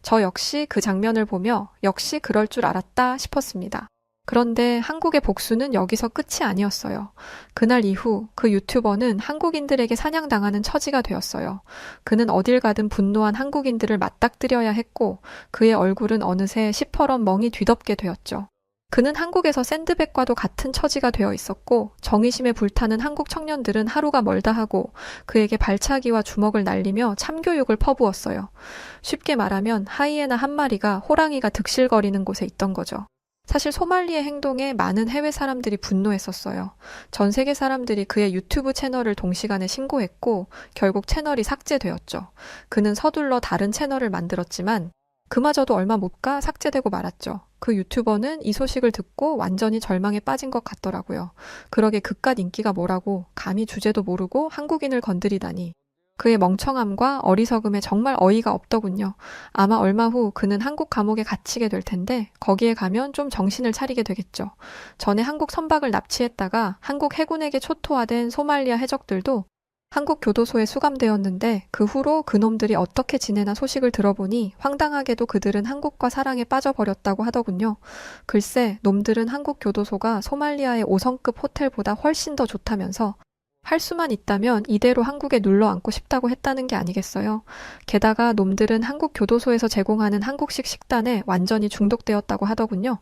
저 역시 그 장면을 보며 역시 그럴 줄 알았다 싶었습니다. 그런데 한국의 복수는 여기서 끝이 아니었어요. 그날 이후 그 유튜버는 한국인들에게 사냥당하는 처지가 되었어요. 그는 어딜 가든 분노한 한국인들을 맞닥뜨려야 했고 그의 얼굴은 어느새 시퍼런 멍이 뒤덮게 되었죠. 그는 한국에서 샌드백과도 같은 처지가 되어 있었고 정의심에 불타는 한국 청년들은 하루가 멀다 하고 그에게 발차기와 주먹을 날리며 참교육을 퍼부었어요. 쉽게 말하면 하이에나 한 마리가 호랑이가 득실거리는 곳에 있던 거죠. 사실 소말리의 행동에 많은 해외 사람들이 분노했었어요. 전 세계 사람들이 그의 유튜브 채널을 동시간에 신고했고 결국 채널이 삭제되었죠. 그는 서둘러 다른 채널을 만들었지만 그마저도 얼마 못 가 삭제되고 말았죠. 그 유튜버는 이 소식을 듣고 완전히 절망에 빠진 것 같더라고요. 그러게 그깟 인기가 뭐라고 감히 주제도 모르고 한국인을 건드리다니. 그의 멍청함과 어리석음에 정말 어이가 없더군요. 아마 얼마 후 그는 한국 감옥에 갇히게 될 텐데 거기에 가면 좀 정신을 차리게 되겠죠. 전에 한국 선박을 납치했다가 한국 해군에게 초토화된 소말리아 해적들도 한국 교도소에 수감되었는데 그 후로 그놈들이 어떻게 지내나 소식을 들어보니 황당하게도 그들은 한국과 사랑에 빠져버렸다고 하더군요. 글쎄 놈들은 한국 교도소가 소말리아의 5성급 호텔보다 훨씬 더 좋다면서 할 수만 있다면 이대로 한국에 눌러 앉고 싶다고 했다는 게 아니겠어요. 게다가 놈들은 한국 교도소에서 제공하는 한국식 식단에 완전히 중독되었다고 하더군요.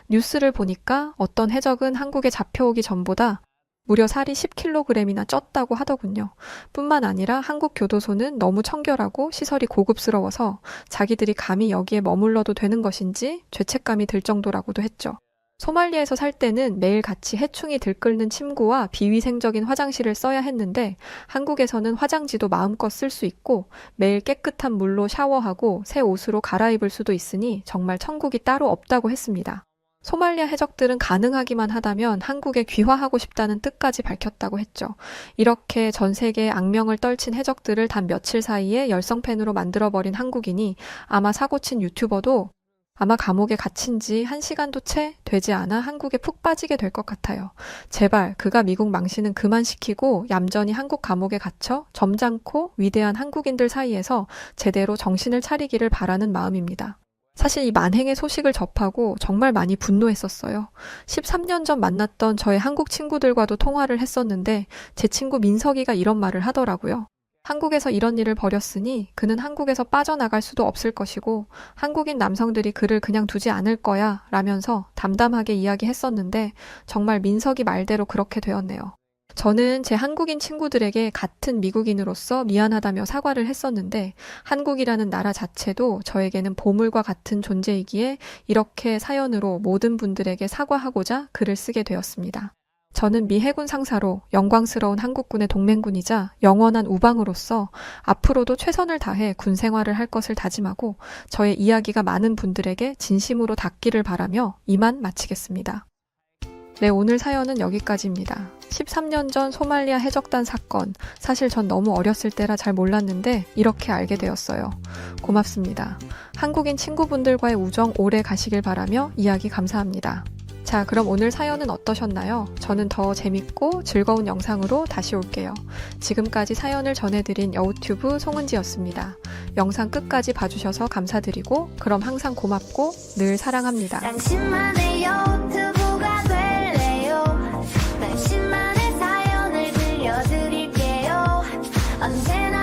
뉴스를 보니까 어떤 해적은 한국에 잡혀오기 전보다 무려 살이 10kg이나 쪘다고 하더군요. 뿐만 아니라 한국 교도소는 너무 청결하고 시설이 고급스러워서 자기들이 감히 여기에 머물러도 되는 것인지 죄책감이 들 정도라고도 했죠. 소말리아에서 살 때는 매일같이 해충이 들끓는 침구와 비위생적인 화장실을 써야 했는데 한국에서는 화장지도 마음껏 쓸 수 있고 매일 깨끗한 물로 샤워하고 새 옷으로 갈아입을 수도 있으니 정말 천국이 따로 없다고 했습니다. 소말리아 해적들은 가능하기만 하다면 한국에 귀화하고 싶다는 뜻까지 밝혔다고 했죠. 이렇게 전 세계에 악명을 떨친 해적들을 단 며칠 사이에 열성팬으로 만들어버린 한국인이 아마 사고친 유튜버도 아마 감옥에 갇힌 지 1시간도 채 되지 않아 한국에 푹 빠지게 될 것 같아요. 제발 그가 미국 망신은 그만 시키고 얌전히 한국 감옥에 갇혀 점잖고 위대한 한국인들 사이에서 제대로 정신을 차리기를 바라는 마음입니다. 사실 이 만행의 소식을 접하고 정말 많이 분노했었어요. 13년 전 만났던 저의 한국 친구들과도 통화를 했었는데 제 친구 민석이가 이런 말을 하더라고요. 한국에서 이런 일을 벌였으니 그는 한국에서 빠져나갈 수도 없을 것이고 한국인 남성들이 그를 그냥 두지 않을 거야 라면서 담담하게 이야기했었는데 정말 민석이 말대로 그렇게 되었네요. 저는 제 한국인 친구들에게 같은 미국인으로서 미안하다며 사과를 했었는데 한국이라는 나라 자체도 저에게는 보물과 같은 존재이기에 이렇게 사연으로 모든 분들에게 사과하고자 글을 쓰게 되었습니다. 저는 미 해군 상사로 영광스러운 한국군의 동맹군이자 영원한 우방으로서 앞으로도 최선을 다해 군 생활을 할 것을 다짐하고 저의 이야기가 많은 분들에게 진심으로 닿기를 바라며 이만 마치겠습니다. 네, 오늘 사연은 여기까지입니다. 13년 전 소말리아 해적단 사건. 사실 전 너무 어렸을 때라 잘 몰랐는데 이렇게 알게 되었어요. 고맙습니다. 한국인 친구분들과의 우정 오래 가시길 바라며 이야기 감사합니다. 자, 그럼 오늘 사연은 어떠셨나요? 저는 더 재밌고 즐거운 영상으로 다시 올게요. 지금까지 사연을 전해드린 여우튜브 송은지였습니다. 영상 끝까지 봐주셔서 감사드리고 그럼 항상 고맙고 늘 사랑합니다. 당신만의 유튜브가 될래요. 당신만의 사연을 들려드릴게요. 언제나